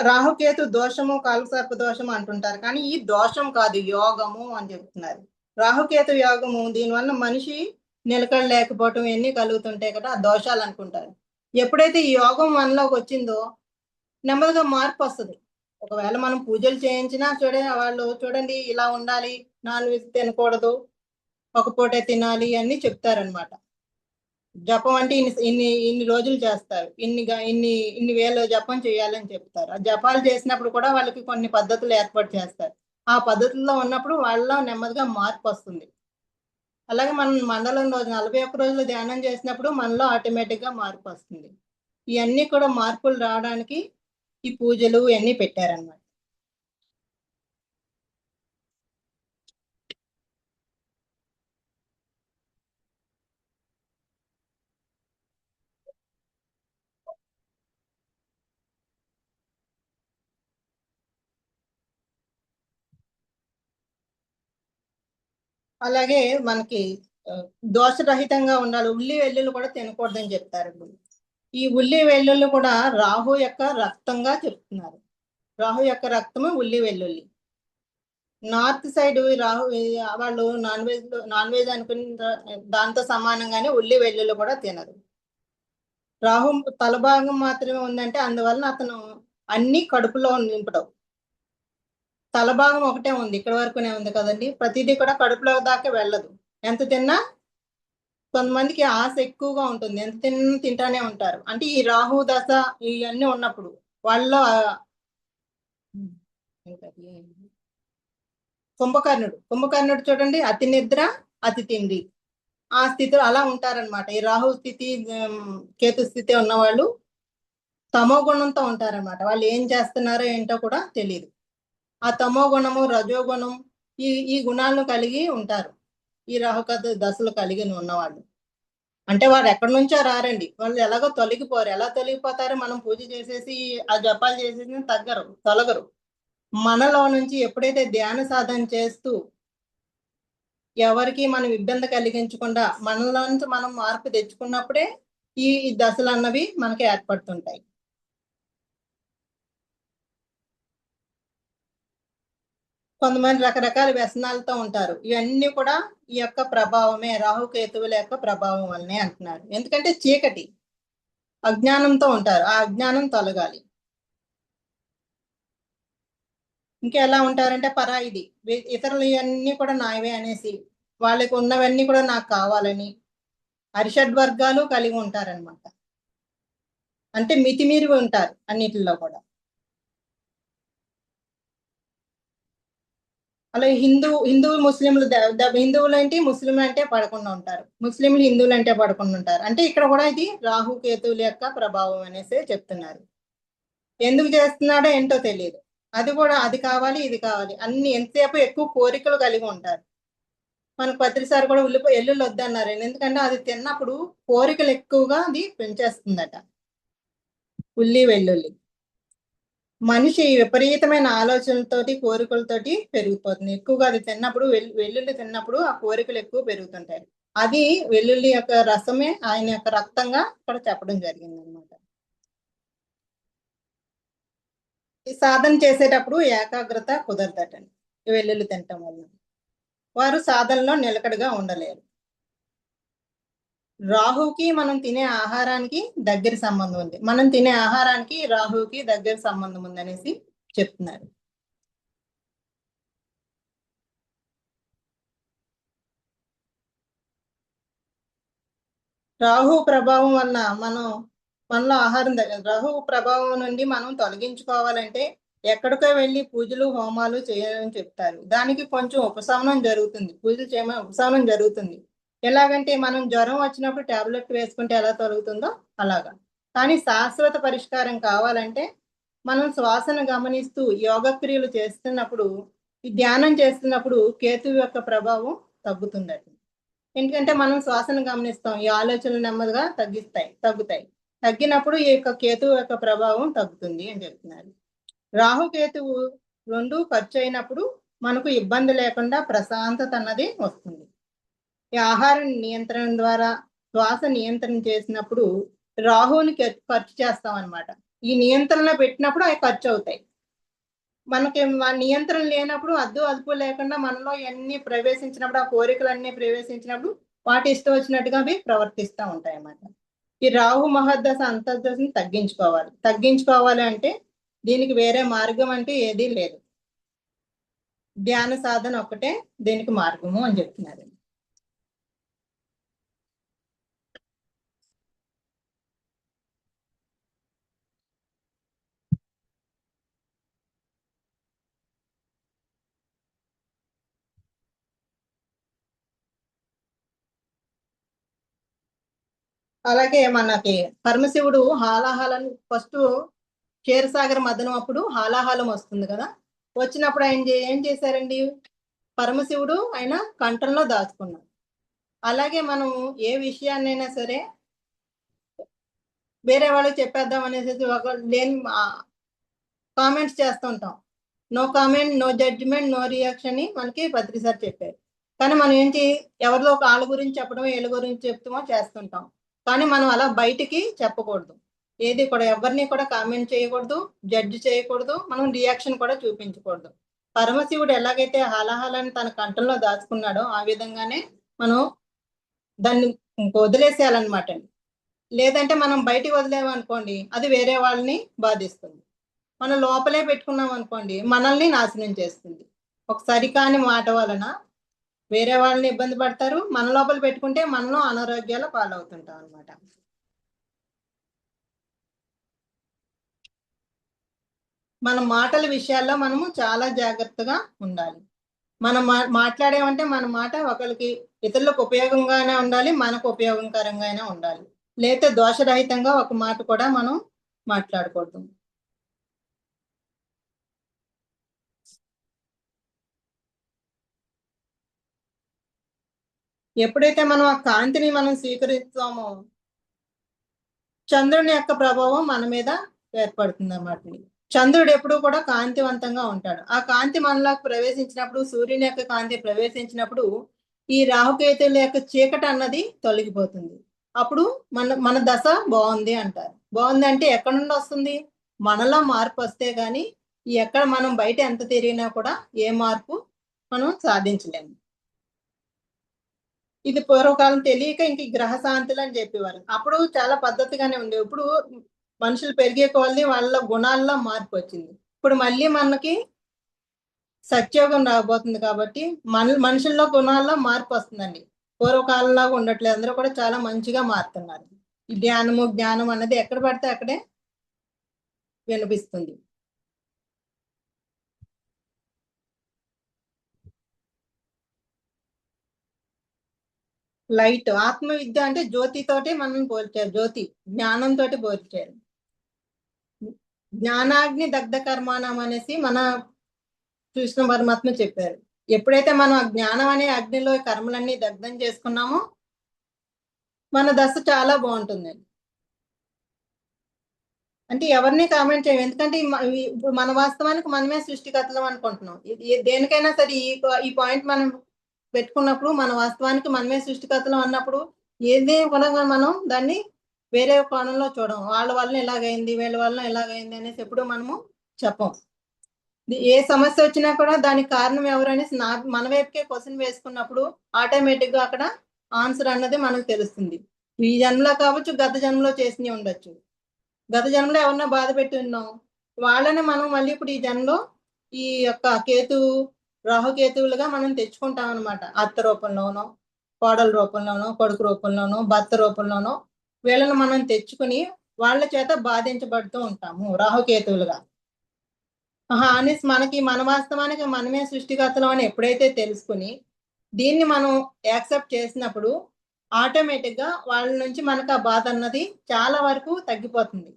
రాహుకేతు దోషము కాలసర్ప దోషము అంటుంటారు, కానీ ఈ దోషం కాదు, యోగము అని చెప్తున్నారు. రాహుకేతు యోగము దీనివల్ల మనిషి నిలకడలేకపోవటం ఎన్ని కలుగుతుంటాయి కదా, ఆ దోషాలు అనుకుంటారు. ఎప్పుడైతే ఈ యోగం మనలోకి వచ్చిందో నెమ్మదిగా మార్పు వస్తుంది. ఒకవేళ మనం పూజలు చేయించినా వాళ్ళు చూడండి ఇలా ఉండాలి, నాన్ వెజ్ తినకూడదు, ఒక పూటే తినాలి అని చెప్తారనమాట. జపం అంటే ఇన్ని రోజులు చేస్తారు, ఇన్ని వేల జపం చేయాలని చెప్తారు. ఆ జపాలు చేసినప్పుడు కూడా వాళ్ళకి కొన్ని పద్ధతులు ఏర్పాటు చేస్తారు. ఆ పద్ధతుల్లో ఉన్నప్పుడు వాళ్ళలో నెమ్మదిగా మార్పు వస్తుంది. అలాగే మనం మండలం రోజు 41 రోజులు ధ్యానం చేసినప్పుడు మనలో ఆటోమేటిక్ గా మార్పు వస్తుంది. ఇవన్నీ కూడా మార్పులు రావడానికి ఈ పూజలు ఇవన్నీ పెట్టారన్నమాట. అలాగే మనకి దోషరహితంగా ఉండాలి. ఉల్లి వెల్లుల్లి కూడా తినకూడదని చెప్తారు. ఈ ఉల్లి వెల్లుల్లి కూడా రాహు యొక్క రక్తంగా చెప్తున్నారు. రాహు యొక్క రక్తము ఉల్లి వెల్లుల్లి. నార్త్ సైడ్ రాహు వాళ్ళు నాన్ వెజ్ అనుకుని దాంతో సమానంగానే ఉల్లి వెల్లుల్లి కూడా తినరు. రాహు తల భాగం మాత్రమే ఉందంటే అందువలన అతను అన్ని కడుపులో నింపడం. తల భాగం ఒకటే ఉంది, ఇక్కడ వరకునే ఉంది కదండి. ప్రతిదీ కూడా కడుపులో దాకా వెళ్ళదు. ఎంత తిన్నా కొంతమందికి ఆశ ఎక్కువగా ఉంటుంది, ఎంత తింటానే ఉంటారు. అంటే ఈ రాహు దశ ఇవన్నీ ఉన్నప్పుడు వాళ్ళలో కుంభకర్ణుడు చూడండి, అతి నిద్ర అతి తిండి, ఆ స్థితిలో అలా ఉంటారనమాట. ఈ రాహు స్థితి కేతు స్థితి ఉన్నవాళ్ళు తమో గుణంతో ఉంటారనమాట. వాళ్ళు ఏం చేస్తున్నారో ఏంటో కూడా తెలియదు. ఆ తమో గుణము రజోగుణం ఈ గుణాలను కలిగి ఉంటారు ఈ రాహుకేతు దశలు కలిగి ఉన్నవాళ్ళు. అంటే వాడు ఎక్కడి నుంచో రారండి, వాళ్ళు ఎలాగో తొలగిపోరు. ఎలా తొలగిపోతారో మనం పూజ చేసేసి ఆ జపాలు చేసేసి తొలగరు. మనలో నుంచి ఎప్పుడైతే ధ్యాన సాధన చేస్తూ ఎవరికి మనం ఇబ్బంది కలిగించకుండా మనలో నుంచి మనం మార్పు తెచ్చుకున్నప్పుడే ఈ దశలు అన్నవి మనకి ఏర్పడుతుంటాయి. కొంతమంది రకరకాల వ్యసనాలతో ఉంటారు. ఇవన్నీ కూడా ఈ యొక్క ప్రభావమే, రాహుకేతువుల యొక్క ప్రభావం వల్లనే అంటున్నారు. ఎందుకంటే చీకటి అజ్ఞానంతో ఉంటారు, ఆ అజ్ఞానం తొలగాలి. ఇంకా ఎలా ఉంటారంటే పరాయిది, ఇతరులు ఇవన్నీ కూడా నావే అనేసి వాళ్ళకి ఉన్నవన్నీ కూడా నాకు కావాలని అరిషడ్ వర్గాలు కలిగి ఉంటారనమాట. అంటే మితిమీరి ఉంటారు అన్నిటిలో కూడా. అలా హిందువులు ముస్లింలు హిందువులు ఏంటి ముస్లింలు అంటే పడకుండా ఉంటారు, ముస్లింలు హిందువులు అంటే పడకుండా ఉంటారు. అంటే ఇక్కడ కూడా ఇది రాహు కేతువుల యొక్క ప్రభావం అనేసి చెప్తున్నారు. ఎందుకు చేస్తున్నాడో ఏంటో తెలియదు. అది కూడా అది కావాలి ఇది కావాలి అన్ని ఎంతసేపు ఎక్కువ కోరికలు కలిగి ఉంటారు. మనకు ప్రతిసారి కూడా ఎల్లుల్లి వద్దన్నారు, ఎందుకంటే అది తిన్నప్పుడు కోరికలు ఎక్కువగా అది పెంచేస్తుందట. ఉల్లి వెల్లుల్లి మనిషి విపరీతమైన ఆలోచనలతోటి కోరికలతోటి పెరిగిపోతుంది. ఎక్కువగా అది తిన్నప్పుడు వెల్లుల్లి తిన్నప్పుడు ఆ కోరికలు ఎక్కువ పెరుగుతుంటాయి. అది వెల్లుల్లి యొక్క రసమే ఆయన యొక్క రక్తంగా ఇక్కడ చెప్పడం జరిగింది అనమాట. ఈ సాధన చేసేటప్పుడు ఏకాగ్రత కుదరదటండి. వెల్లుల్లి తినటం వల్ల వారు సాధనలో నిలకడగా ఉండలేరు. రాహుకి మనం తినే ఆహారానికి దగ్గర సంబంధం ఉంది, మనం తినే ఆహారానికి రాహుకి దగ్గర సంబంధం ఉంది అనేసి చెప్తున్నారు. రాహు ప్రభావం వల్ల మనలో ఆహారం రాహు ప్రభావం నుండి మనం తొలగించుకోవాలంటే ఎక్కడికో వెళ్ళి పూజలు హోమాలు చేయాలని చెప్తారు. దానికి కొంచెం ఉపశమనం జరుగుతుంది, పూజలు చేయమని ఉపశమనం జరుగుతుంది. ఎలాగంటే మనం జ్వరం వచ్చినప్పుడు టాబ్లెట్ వేసుకుంటే ఎలా తొలుగుతుందో అలాగా. కానీ శాశ్వత పరిష్కారం కావాలంటే మనం శ్వాసను గమనిస్తూ యోగక్రియలు చేస్తున్నప్పుడు, ఈ ధ్యానం చేస్తున్నప్పుడు కేతువు యొక్క ప్రభావం తగ్గుతుందట. ఎందుకంటే మనం శ్వాసను గమనిస్తాం, ఈ ఆలోచనలు నెమ్మదిగా తగ్గుతాయి. తగ్గినప్పుడు ఈ యొక్క కేతువు యొక్క ప్రభావం తగ్గుతుంది అని చెప్తున్నారు. రాహు కేతువు రెండు ఖర్చు అయినప్పుడు మనకు ఇబ్బంది లేకుండా ప్రశాంతత అన్నది వస్తుంది. ఈ ఆహార నియంత్రణ ద్వారా శ్వాస నియంత్రణ చేసినప్పుడు రాహుని ఖర్చు చేస్తాం అనమాట. ఈ నియంత్రణలో పెట్టినప్పుడు అవి ఖర్చు అవుతాయి. మనకి నియంత్రణ లేనప్పుడు అదుపు లేకుండా మనలో ఎన్ని ప్రవేశించినప్పుడు, ఆ కోరికలు అన్ని ప్రవేశించినప్పుడు వాటి ఇష్టం వచ్చినట్టుగా అవి ప్రవర్తిస్తూ ఉంటాయి అన్నమాట. ఈ రాహు మహర్దశ అంతర్దశని తగ్గించుకోవాలి అంటే దీనికి వేరే మార్గం అంటే ఏదీ లేదు, ధ్యాన సాధన ఒక్కటే దీనికి మార్గము అని చెప్తున్నారు. అలాగే మనకి పరమశివుడు హాలాహలం ఫస్ట్ క్షీరసాగర మదనం అప్పుడు హాలాహలం వస్తుంది కదా, వచ్చినప్పుడు ఆయన ఏం చేశారండి, పరమశివుడు ఆయన కంఠంలో దాచుకున్నాడు. అలాగే మనం ఏ విషయాన్నైనా సరే వేరే వాళ్ళకి చెప్పేద్దాం అనేసి ఒక లేని కామెంట్స్ చేస్తుంటాం. No comment, no judgement, no reaction అని మనకి పత్రిసారి చెప్పారు. కానీ మనం ఏంటి, ఎవరిలో వాళ్ళ గురించి చెప్పడం, వీళ్ళ గురించి చెప్తామో చేస్తుంటాం. కానీ మనం అలా బయటికి చెప్పకూడదు, ఏది కూడా ఎవరిని కూడా కామెంట్ చేయకూడదు, జడ్జి చేయకూడదు, మనం రియాక్షన్ కూడా చూపించకూడదు. పరమశివుడు ఎలాగైతే హాలాహలాన్ని తన కంఠంలో దాచుకున్నాడో ఆ విధంగానే మనం దాన్ని వదిలేసేయాలన్నమాట. లేదంటే మనం బయటికి వదిలేమనుకోండి అది వేరే వాళ్ళని బాధిస్తుంది. మనం లోపలే పెట్టుకున్నాం అనుకోండి మనల్ని నాశనం చేస్తుంది. ఒక సరికాని మాట వలన వేరే వాళ్ళని ఇబ్బంది పడతారు, మన లోపల పెట్టుకుంటే మనలో అనారోగ్యాల పాలవుతుంటాం అనమాట. మన మాటల విషయాల్లో మనము చాలా జాగ్రత్తగా ఉండాలి. మనం మాట్లాడేమంటే మన మాట ఒకరికి ఇతరులకు ఉపయోగంగానే ఉండాలి, మనకు ఉపయోగకరంగానే ఉండాలి. లేకపోతే దోషరహితంగా ఒక మాట కూడా మనం మాట్లాడకూడదు. ఎప్పుడైతే మనం ఆ కాంతిని మనం స్వీకరిస్తామో చంద్రుని యొక్క ప్రభావం మన మీద ఏర్పడుతుంది అన్నమాట. చంద్రుడు ఎప్పుడు కూడా కాంతివంతంగా ఉంటాడు. ఆ కాంతి మనలోకి ప్రవేశించినప్పుడు, సూర్యుని యొక్క కాంతి ప్రవేశించినప్పుడు ఈ రాహుకేతుల యొక్క చీకటి అన్నది తొలగిపోతుంది. అప్పుడు మన దశ బాగుంది అంటారు. బాగుంది అంటే ఎక్కడి నుండి వస్తుంది, మనలో మార్పు వస్తే గాని ఎక్కడ మనం బయట ఎంత తిరిగినా కూడా ఏ మార్పు మనం సాధించలేము. ఇది పూర్వకాలం తెలియక ఇంక గ్రహ శాంతులు అని చెప్పేవారు. అప్పుడు చాలా పద్ధతిగానే ఉండేవి. ఇప్పుడు మనుషులు పెరిగే కొలది వాళ్ళ గుణాల్లో మార్పు వచ్చింది. ఇప్పుడు మళ్ళీ మనకి సత్యోగం రాబోతుంది కాబట్టి మనుషుల్లో గుణాల్లో మార్పు వస్తుందండి. పూర్వకాలంలాగా ఉండట్లేదు, అందరూ కూడా చాలా మంచిగా మారుతున్నారు. ఈ జ్ఞానం అన్నది ఎక్కడ పడితే అక్కడే వినిపిస్తుంది. లైట్. ఆత్మ విద్య అంటే జ్యోతితోటి మనం పోల్చారు. జ్యోతి జ్ఞానంతో పోల్చారు. జ్ఞానాగ్ని దగ్ధ కర్మాణం అనేసి మన కృష్ణ పరమాత్మ చెప్పారు. ఎప్పుడైతే మనం ఆ జ్ఞానం అనే అగ్నిలో కర్మలన్నీ దగ్ధం చేసుకున్నామో మన దశ చాలా బాగుంటుందండి. అంటే ఎవరిని కామెంట్ చేయం, ఎందుకంటే ఇప్పుడు మన వాస్తవానికి మనమే సృష్టికర్తలం అనుకుంటున్నాం. దేనికైనా సరే ఈ పాయింట్ మనం పెట్టుకున్నప్పుడు మన వాస్తవానికి మనమే సృష్టికర్తలం అన్నప్పుడు ఏదే కొనగా మనం దాన్ని వేరే కోణంలో చూడం. వాళ్ళ వల్ల ఎలాగైంది, వీళ్ళ వల్ల ఎలాగైంది అనేసి ఎప్పుడు మనము చెప్పం. ఏ సమస్య వచ్చినా కూడా దానికి కారణం ఎవరు అనేసి మన వైపుకే క్వశ్చన్ వేసుకున్నప్పుడు ఆటోమేటిక్ గా అక్కడ ఆన్సర్ అన్నది మనకు తెలుస్తుంది. ఈ జన్మలో కావచ్చు, గత జన్మలో చేసినవి ఉండొచ్చు. గత జన్మలో ఎవరన్నా బాధ పెట్టి ఉన్నాం, వాళ్ళని మనం మళ్ళీ ఇప్పుడు ఈ జన్మలో ఈ యొక్క రాహుకేతువులుగా మనం తెచ్చుకుంటాం అనమాట. అత్త రూపంలోనో, కోడల రూపంలోనో, కొడుకు రూపంలోనో, భర్త రూపంలోనో వీళ్ళని మనం తెచ్చుకుని వాళ్ళ చేత బాధించబడుతూ ఉంటాము రాహుకేతువులుగా. అనేసి మనకి మన వాస్తవానికి మనమే సృష్టికర్తలం అని ఎప్పుడైతే తెలుసుకుని దీన్ని మనం యాక్సెప్ట్ చేసినప్పుడు ఆటోమేటిక్ గా వాళ్ళ నుంచి మనకు ఆ బాధ అన్నది చాలా వరకు తగ్గిపోతుంది.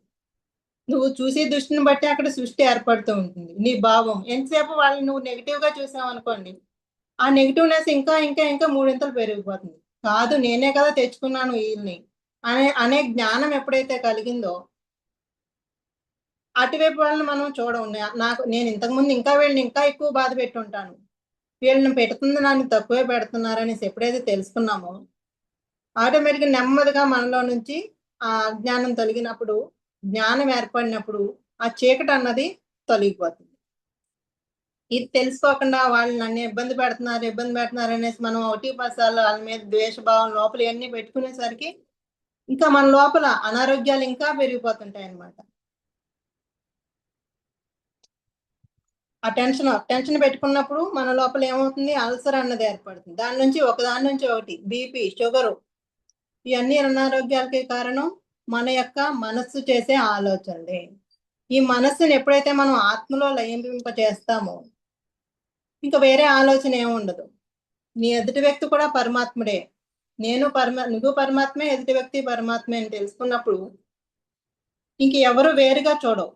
నువ్వు చూసే దృష్టిని బట్టి అక్కడ సృష్టి ఏర్పడుతూ ఉంటుంది. నీ భావం ఎంతసేపు వాళ్ళని నువ్వు నెగిటివ్ గా చూసావు అనుకోండి, ఆ నెగిటివ్నెస్ ఇంకా ఇంకా ఇంకా మూడింతలు పెరిగిపోతుంది. కాదు నేనే కదా తెచ్చుకున్నాను వీళ్ళని అనే జ్ఞానం ఎప్పుడైతే కలిగిందో అటువైపు వాళ్ళని మనం చూడం. నేను ఇంతకుముందు ఇంకా వీళ్ళని ఇంకా ఎక్కువ బాధ పెట్టుంటాను, వీళ్ళని పెడుతుంది నన్ను తక్కువే పెడుతున్నారనేసి ఎప్పుడైతే తెలుసుకున్నామో ఆటోమేటిక్గా నెమ్మదిగా మనలో నుంచి ఆ అజ్ఞానం తొలగినప్పుడు, జ్ఞానం ఏర్పడినప్పుడు ఆ చీకటి అన్నది తొలగిపోతుంది. ఇది తెలుసుకోకుండా వాళ్ళు నన్ను ఇబ్బంది పెడుతున్నారు అనేసి మనం ఒకటి పసాలు వాళ్ళ మీద ద్వేషభావం లోపల ఇవన్నీ పెట్టుకునేసరికి ఇంకా మన లోపల అనారోగ్యాలు ఇంకా పెరిగిపోతుంటాయి అన్నమాట. ఆ టెన్షన్ పెట్టుకున్నప్పుడు మన లోపల ఏమవుతుంది, అల్సర్ అన్నది ఏర్పడుతుంది. దాని నుంచి ఒకటి బీపీ, షుగరు, ఇవన్నీ అనారోగ్యాలకి కారణం మన యొక్క మనస్సు చేసే ఆలోచనలే. ఈ మనస్సుని ఎప్పుడైతే మనం ఆత్మలో లయింప చేస్తామో ఇంకా వేరే ఆలోచన ఏముండదు. నీ ఎదుటి వ్యక్తి కూడా పరమాత్ముడే, నువ్వు పరమాత్మే, ఎదుటి వ్యక్తి పరమాత్మే అని తెలుసుకున్నప్పుడు ఇంక ఎవరు వేరుగా చూడవు.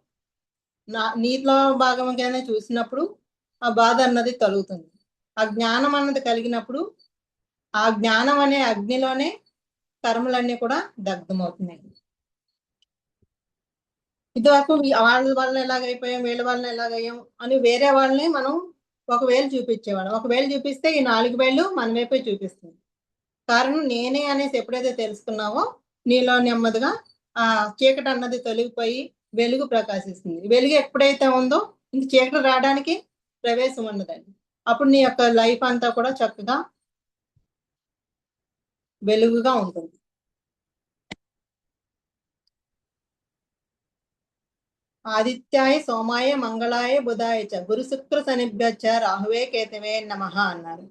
నీలో భాగంగానే చూసినప్పుడు ఆ బాధ అన్నది తొలుగుతుంది. ఆ జ్ఞానం అన్నది కలిగినప్పుడు ఆ జ్ఞానం అనే అగ్నిలోనే కర్మలన్నీ కూడా దగ్ధమవుతున్నాయి. ఇదివరకు వాళ్ళ వల్ల ఎలాగైపోయాం, వీళ్ళ వల్ల ఎలాగయ్యాం అని వేరే వాళ్ళని మనం ఒకవేళ చూపించేవాళ్ళం. ఒకవేళ చూపిస్తే ఈ 4 వేళ్ళు మన వైపే చూపిస్తుంది. కారణం నేనే అనేసి ఎప్పుడైతే తెలుసుకున్నావో నీలో నెమ్మదిగా ఆ చీకటి అన్నది తొలగిపోయి వెలుగు ప్రకాశిస్తుంది. వెలుగు ఎప్పుడైతే ఉందో ఇంక చీకటి రావడానికి ప్రవేశం ఉండదండి. అప్పుడు నీ యొక్క లైఫ్ అంతా కూడా చక్కగా వెలుగుగా ఉంటుంది. ఆదిత్యాయ సోమాయ మంగళాయ బుధాయ చ గురు శుక్ర శనిభ్యచ్చ రాహువే కేతవే నమః అన్నారు.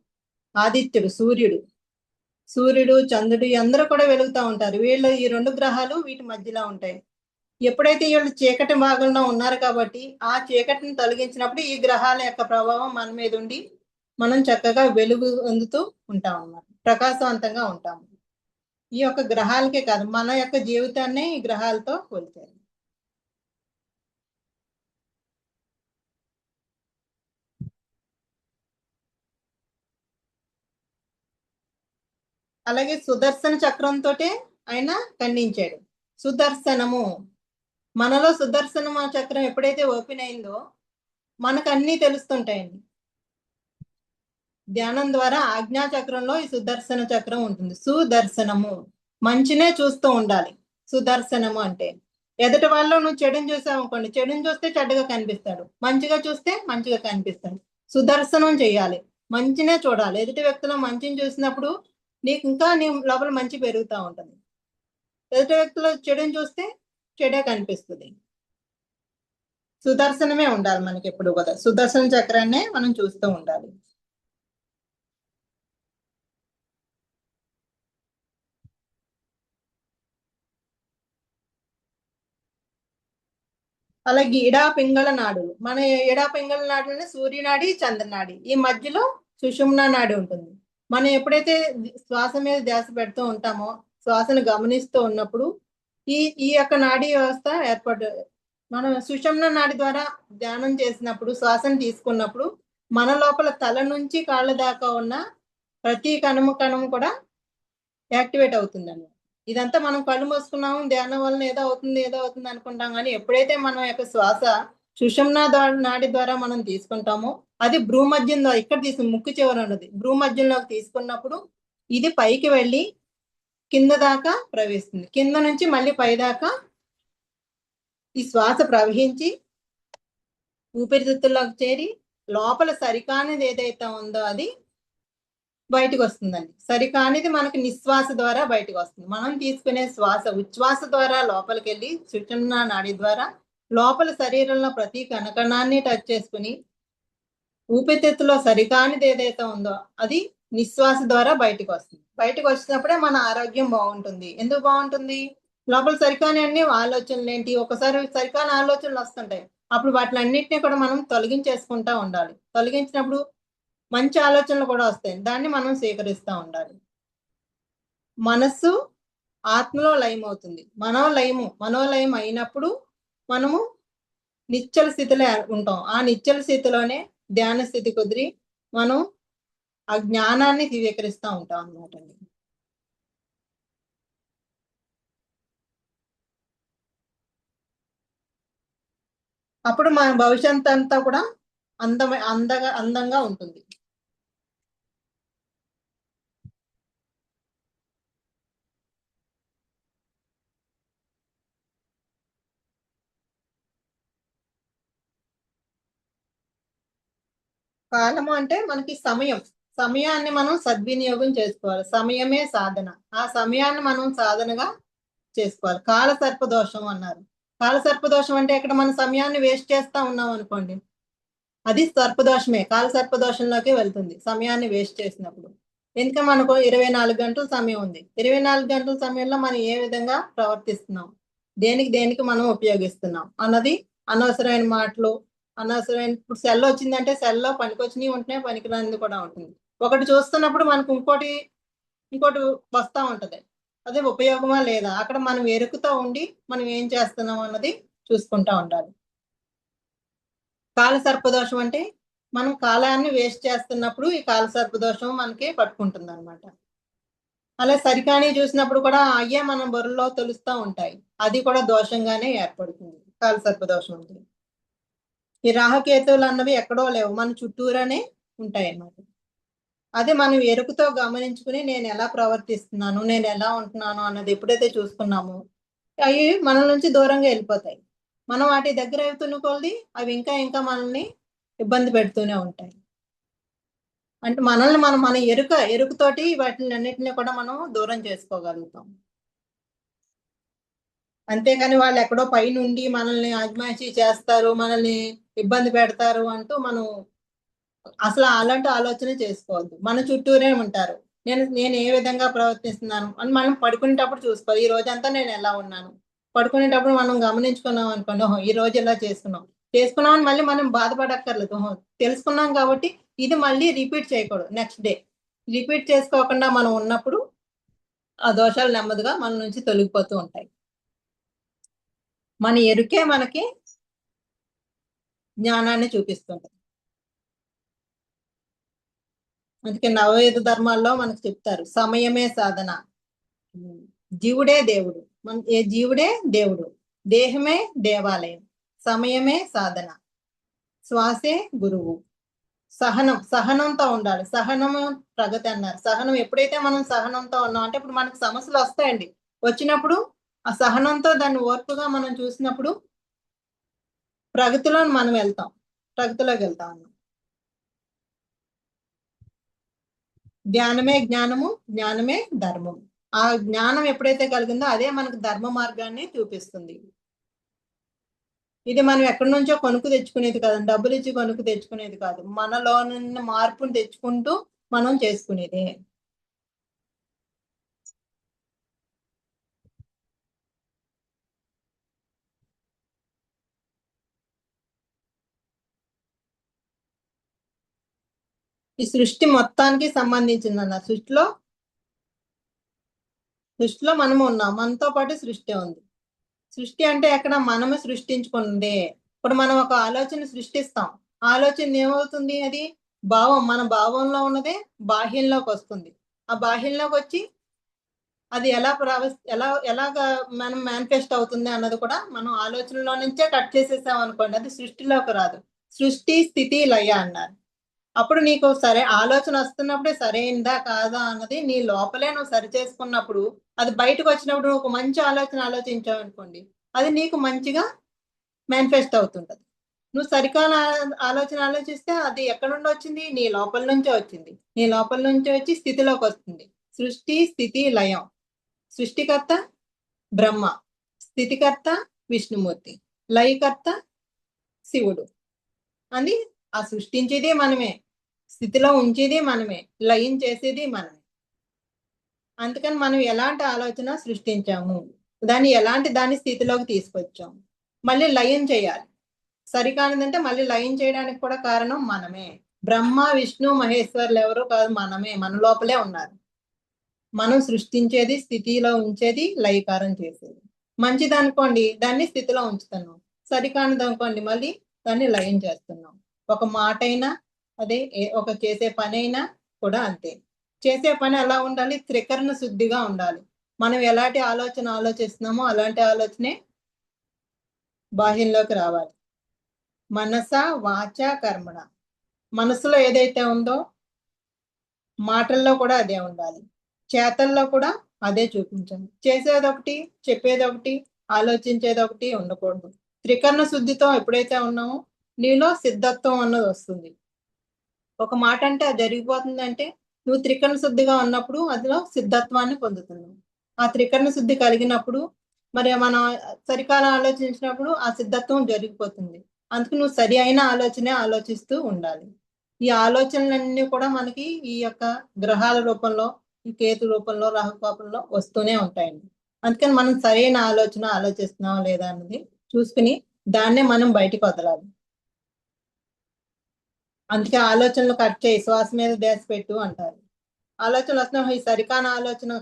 ఆదిత్యుడు సూర్యుడు చంద్రుడు అందరూ కూడా వెలుగుతూ ఉంటారు. వీళ్ళు ఈ 2 గ్రహాలు వీటి మధ్యలో ఉంటాయి. ఎప్పుడైతే వీళ్ళు చీకటి భాగంలో ఉన్నారు కాబట్టి ఆ చీకటిని తొలగించినప్పుడు ఈ గ్రహాల యొక్క ప్రభావం మన మీద ఉండి మనం చక్కగా వెలుగు అందుతూ ఉంటాం అన్నమాట, ప్రకాశవంతంగా ఉంటాము. ఈ యొక్క గ్రహాలకే కాదు మన యొక్క జీవితాన్ని ఈ గ్రహాలతో పోల్చారు. అలాగే సుదర్శన చక్రంతో ఆయన ఖండించాడు. సుదర్శనము, మనలో సుదర్శనము చక్రం ఎప్పుడైతే ఓపెన్ అయిందో మనకు అన్నీ తెలుస్తుంటాయండి. ధ్యానం ద్వారా ఆజ్ఞా చక్రంలో ఈ సుదర్శన చక్రం ఉంటుంది. సుదర్శనము మంచినే చూస్తూ ఉండాలి. సుదర్శనము అంటే ఎదుటి వాళ్ళు నువ్వు చెడుని చూసావు అనుకోండి, చెడుని చూస్తే చెడ్డగా కనిపిస్తాడు, మంచిగా చూస్తే మంచిగా కనిపిస్తాడు. సుదర్శనం చేయాలి, మంచినే చూడాలి. ఎదుటి వ్యక్తిలో మంచిని చూసినప్పుడు నీకు ఇంకా నీ లోపల మంచి పెరుగుతూ ఉంటుంది. ఎదుటి వ్యక్తిలో చెడుని చూస్తే చెడే కనిపిస్తుంది. సుదర్శనమే ఉండాలి మనకి ఎప్పుడు కూడా. సుదర్శన చక్రాన్నే మనం చూస్తూ ఉండాలి. అలాగే ఇడా పింగళ నాడులు, మన ఇడా పింగళ నాడులోనే సూర్యనాడి, చంద్రనాడి, ఈ మధ్యలో సుషుమ్నా నాడి ఉంటుంది. మనం ఎప్పుడైతే శ్వాస మీద ధ్యాస పెడుతూ ఉంటామో, శ్వాసను గమనిస్తూ ఉన్నప్పుడు ఈ ఈ యొక్క నాడీ వ్యవస్థ మనం సుషుమ్నా నాడి ద్వారా ధ్యానం చేసినప్పుడు, శ్వాసను తీసుకున్నప్పుడు మన లోపల తల నుంచి కాళ్ళ దాకా ఉన్న ప్రతి కణము కణము కూడా యాక్టివేట్ అవుతుందండి. ఇదంతా మనం కళ్ళు మూసుకున్నాము, ధ్యానం వలన ఏదో అవుతుంది, ఏదో అవుతుంది అనుకుంటాం కానీ ఎప్పుడైతే మనం యొక్క శ్వాస సుషుమ్నా నాడి ద్వారా మనం తీసుకుంటామో, అది భ్రూమధ్యంలో ఇక్కడ ముక్కు చివర ఉన్నది భ్రూమధ్యంలోకి తీసుకున్నప్పుడు ఇది పైకి వెళ్ళి కింద దాకా ప్రవేశిస్తుంది. కింద నుంచి మళ్ళీ పై దాకా ఈ శ్వాస ప్రవహించి ఊపిరితిత్తుల్లోకి చేరి లోపల సరికానిది ఏదైతే ఉందో అది బయటకు వస్తుందండి. సరికానిది మనకి నిశ్వాస ద్వారా బయటకు వస్తుంది. మనం తీసుకునే శ్వాస ఉచ్ఛ్వాస ద్వారా లోపలికి వెళ్ళి సుషుమ్నా నాడి ద్వారా లోపల శరీరంలో ప్రతి కణకణాన్ని టచ్ చేసుకుని ఊపిరితిత్తులో సరికానిది ఏదైతే ఉందో అది నిశ్వాస ద్వారా బయటకు వస్తుంది. బయటకు వచ్చినప్పుడే మన ఆరోగ్యం బాగుంటుంది. ఎందుకు బాగుంటుంది? లోపల సరికాని అన్ని ఆలోచనలు ఏంటి, ఒకసారి సరికాని ఆలోచనలు వస్తుంటాయి. అప్పుడు వాటిని అన్నింటినీ కూడా మనం తొలగించేసుకుంటా ఉండాలి. తొలగించినప్పుడు మంచి ఆలోచనలు కూడా వస్తాయి. దాన్ని మనం స్వీకరిస్తూ ఉండాలి. మనస్సు ఆత్మలో లయం అవుతుంది. మనోలయం అయినప్పుడు మనము నిశ్చల స్థితిలో ఉంటాం. ఆ నిశ్చల స్థితిలోనే ధ్యాన స్థితి కుదిరి మనం ఆ జ్ఞానాన్ని స్వీకరిస్తూ ఉంటాం అన్నమాట అండి. అప్పుడు మన భవిష్యత్ అంతా కూడా అందంగా ఉంటుంది. కాలము అంటే మనకి సమయాన్ని మనం సద్వినియోగం చేసుకోవాలి. సమయమే సాధన. ఆ సమయాన్ని మనం సాధనగా చేసుకోవాలి. కాల సర్పదోషం అన్నారు. కాల సర్పదోషం అంటే ఇక్కడ మన సమయాన్ని వేస్ట్ చేస్తా ఉన్నాం అనుకోండి, అది సర్పదోషమే. కాల సర్పదోషంలోకి వెళ్తుంది సమయాన్ని వేస్ట్ చేసినప్పుడు. ఇంకా మనకు 24 గంటల సమయం ఉంది. 24 గంటల సమయంలో మనం ఏ విధంగా ప్రవర్తిస్తున్నాం, దేనికి మనం ఉపయోగిస్తున్నాం అన్నది అనవసరమైన మాటలు, అనవసరమైన ఇప్పుడు సెల్ వచ్చిందంటే సెల్లో పనికొచ్చినవి ఉంటున్నాయి, పనికిరానిది కూడా ఉంటుంది. ఒకటి చూస్తున్నప్పుడు మనకు ఇంకోటి వస్తా ఉంటది. అదే ఉపయోగమా లేదా అక్కడ మనం ఎరుకుతో ఉండి మనం ఏం చేస్తున్నాం అన్నది చూసుకుంటా ఉండాలి. కాల సర్పదోషం అంటే మనం కాలాన్ని వేస్ట్ చేస్తున్నప్పుడు ఈ కాల సర్పదోషం మనకి పట్టుకుంటుంది అనమాట. అలా సరికాని చూసినప్పుడు కూడా అయ్యే మనం బుర్రలో తెలుస్తూ ఉంటాయి. అది కూడా దోషంగానే ఏర్పడుతుంది కాల సర్పదోషం అంటే. ఈ రాహుకేతువులు అన్నవి ఎక్కడో లేవు, మన చుట్టూరానే ఉంటాయి అన్నమాట. అదే మనం ఎరుకుతో గమనించుకుని నేను ఎలా ప్రవర్తిస్తున్నాను, నేను ఎలా ఉంటున్నాను అన్నది ఎప్పుడైతే చూసుకున్నామో అవి మన నుంచి దూరంగా వెళ్ళిపోతాయి. మనం వాటి దగ్గర అవుతున్న కొలది అవి ఇంకా మనల్ని ఇబ్బంది పెడుతూనే ఉంటాయి. అంటే మనల్ని మన ఎరుకతోటి వాటిని అన్నిటిని కూడా మనం దూరం చేసుకోగలుగుతాం. అంతేకాని వాళ్ళు ఎక్కడో పైనుండి మనల్ని అజమాయిషీ చేస్తారు, మనల్ని ఇబ్బంది పెడతారు అంటూ మనం అసలు అలాంటి ఆలోచన చేసుకోవద్దు. మన చుట్టూరే ఉంటారు. నేను ఏ విధంగా ప్రవర్తిస్తున్నాను అని మనం పడుకునేటప్పుడు చూసుకోవాలి. ఈ రోజంతా నేను ఎలా ఉన్నాను. పడుకునేటప్పుడు మనం గమనించుకున్నాం అనుకోండి, ఓహో ఈ రోజు ఇలా చేసుకున్నాం అని మళ్ళీ మనం బాధపడక్కర్లేదు. ఓహో తెలుసుకున్నాం కాబట్టి ఇది మళ్ళీ రిపీట్ చేయకూడదు. నెక్స్ట్ డే రిపీట్ చేసుకోకుండా మనం ఉన్నప్పుడు ఆ దోషాలు నెమ్మదిగా మన నుంచి తొలగిపోతూ ఉంటాయి. మన ఎరుకే మనకి జ్ఞానాన్ని చూపిస్తుంటది. అందుకే నవవేద ధర్మాల్లో మనకు చెప్తారు సమయమే సాధన, జీవుడే దేవుడు. జీవుడే దేవుడు, దేహమే దేవాలయం, సమయమే సాధన, శ్వాసే గురువు. సహనంతో ఉండాలి. సహనము ప్రగతి అన్నారు. సహనం ఎప్పుడైతే మనం సహనంతో ఉన్నాం అంటే ఇప్పుడు మనకు సమస్యలు వస్తాయండి. వచ్చినప్పుడు ఆ సహనంతో దాన్ని ఓర్పుగా మనం చూసినప్పుడు ప్రగతిలోకి వెళ్తాం అన్నాం. ధ్యానమే జ్ఞానము, జ్ఞానమే ధర్మము. ఆ జ్ఞానం ఎప్పుడైతే కలిగిందో అదే మనకు ధర్మ మార్గాన్ని చూపిస్తుంది. ఇది మనం ఎక్కడి నుంచో కొనుక్కు తెచ్చుకునేది కాదు, డబ్బులు ఇచ్చి కొనుక్కు తెచ్చుకునేది కాదు, మనలో ఉన్న మార్పును తెచ్చుకుంటూ మనం చేసుకునేదే. ఈ సృష్టి మొత్తానికి సంబంధించింది అన్న సృష్టిలో మనము ఉన్నాం, మనతో పాటు సృష్టి ఉంది. సృష్టి అంటే ఎక్కడ మనమే సృష్టించుకుంది. ఇప్పుడు మనం ఒక ఆలోచన సృష్టిస్తాం, ఆలోచన ఏమవుతుంది, అది భావం, మన భావంలో ఉన్నదే బాహ్యంలోకి వస్తుంది. ఆ బాహ్యంలోకి వచ్చి అది ఎలాగా మనం మేనిఫెస్ట్ అవుతుంది అన్నది కూడా మనం ఆలోచనలో నుంచే కట్ చేసేసాం అనుకోండి, అది సృష్టిలోకి రాదు. సృష్టి, స్థితి, లయ అన్నారు. అప్పుడు నీకు సరే ఆలోచన వస్తున్నప్పుడే సరైందా కాదా అన్నది నీ లోపలే నువ్వు సరి చేసుకున్నప్పుడు, అది బయటకు వచ్చినప్పుడు నువ్వు ఒక మంచి ఆలోచన ఆలోచించావు అనుకోండి, అది నీకు మంచిగా మేనిఫెస్ట్ అవుతుంటది. నువ్వు సరికాని ఆలోచన ఆలోచిస్తే అది ఎక్కడ నుండి వచ్చింది, నీ లోపల నుంచే వచ్చింది. నీ లోపల నుంచే వచ్చి స్థితిలోకి వస్తుంది. సృష్టి, స్థితి, లయం. సృష్టికర్త బ్రహ్మ, స్థితికర్త విష్ణుమూర్తి, లయకర్త శివుడు. అని ఆ సృష్టించేది మనమే, స్థితిలో ఉంచేది మనమే, లయం చేసేది మనమే. అందుకని మనం ఎలాంటి ఆలోచన సృష్టించాము, దాన్ని స్థితిలోకి తీసుకొచ్చాము, మళ్ళీ లయం చేయాలి. సరికానిదంటే మళ్ళీ లయం చేయడానికి కూడా కారణం మనమే. బ్రహ్మ, విష్ణు, మహేశ్వర్లు ఎవరు కాదు, మనమే, మన లోపలే ఉన్నారు. మనం సృష్టించేది, స్థితిలో ఉంచేది, లయకారం చేసేది. మంచిది అనుకోండి, దాన్ని స్థితిలో ఉంచుతున్నాం. సరికానిది అనుకోండి, మళ్ళీ దాన్ని లయం చేస్తున్నాం. ఒక మాట అయినా అదే, ఒక చేసే పని అయినా కూడా అంతే. చేసే పని ఎలా ఉండాలి, త్రికరణ శుద్ధిగా ఉండాలి. మనం ఎలాంటి ఆలోచన ఆలోచిస్తున్నామో అలాంటి ఆలోచనే బాహ్యంలోకి రావాలి. మనస వాచ కర్మణ, మనసులో ఏదైతే ఉందో మాటల్లో కూడా అదే ఉండాలి, చేతల్లో కూడా అదే చూపించాలి. చేసేది ఒకటి, చెప్పేది ఒకటి, ఆలోచించేది ఒకటి ఉండకూడదు. త్రికరణ శుద్ధితో ఎప్పుడైతే ఉన్నామో నీలో సిద్ధత్వం అన్నది వస్తుంది. ఒక మాట అంటే అది జరిగిపోతుందంటే నువ్వు త్రికరణ శుద్ధిగా ఉన్నప్పుడు అందులో సిద్ధత్వాన్ని పొందుతున్నావు. ఆ త్రికరణ శుద్ధి కలిగినప్పుడు మరి మనం సరికాల ఆలోచించినప్పుడు ఆ సిద్ధత్వం జరిగిపోతుంది. అందుకు నువ్వు సరి అయిన ఆలోచనే ఆలోచిస్తూ ఉండాలి. ఈ ఆలోచనలన్నీ కూడా మనకి ఈ యొక్క గ్రహాల రూపంలో, ఈ కేతు రూపంలో, రాహు రూపంలో వస్తూనే ఉంటాయండి. అందుకని మనం సరైన ఆలోచన ఆలోచిస్తున్నావా లేదా అన్నది చూసుకుని దాన్నే మనం బయటికి వదలాలి. అందుకే ఆలోచనలు కట్ చేయి, శ్వాస మీద ధ్యాస పెట్టు అంటారు. ఆలోచనలు వస్తున్న ఈ సరికాని ఆలోచన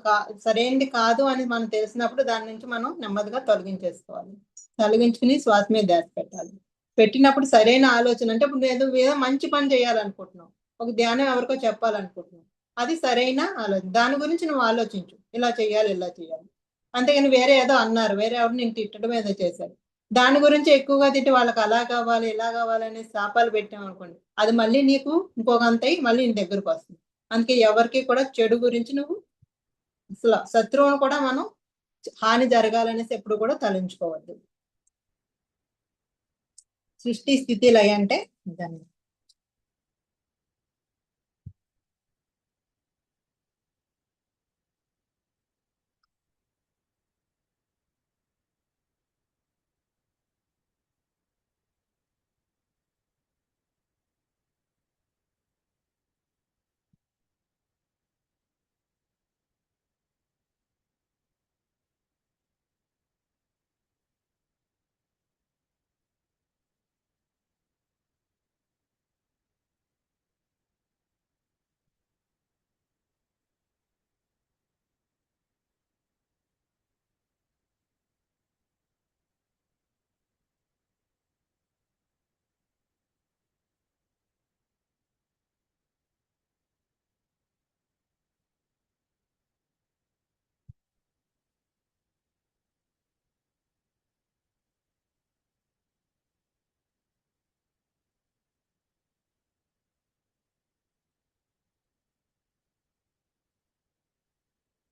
సరైనది కాదు అని మనం తెలిసినప్పుడు దాని నుంచి మనం నెమ్మదిగా తొలగించేసుకోవాలి. తొలగించుకుని శ్వాస మీద ధ్యాస పెట్టాలి. పెట్టినప్పుడు సరైన ఆలోచన అంటే ఇప్పుడు ఏదో మంచి పని చేయాలనుకుంటున్నావు, ఒక ధ్యానం ఎవరికో చెప్పాలనుకుంటున్నావు, అది సరైన ఆలోచన. దాని గురించి నువ్వు ఆలోచించు, ఇలా చేయాలి ఇలా చేయాలి. అంతేగాని వేరే ఏదో అన్నారు, వేరే ఎవరు నేను తిట్టడం ఏదో చేశారు, దాని గురించి ఎక్కువగా తిట్టి వాళ్ళకి అలా కావాలి ఇలా కావాలి అనే శాపాలు పెట్టాం అనుకోండి, అది మళ్ళీ నీకు ఇంకొకంతై మళ్ళీ నీ దగ్గరకు వస్తుంది. అందుకే ఎవరికి కూడా చెడు గురించి నువ్వు అసలు శత్రువును కూడా మనం హాని జరగాలనేసి ఎప్పుడు కూడా తలంచుకోవద్దు. సృష్టి, స్థితి, లయ అంటే దాన్ని.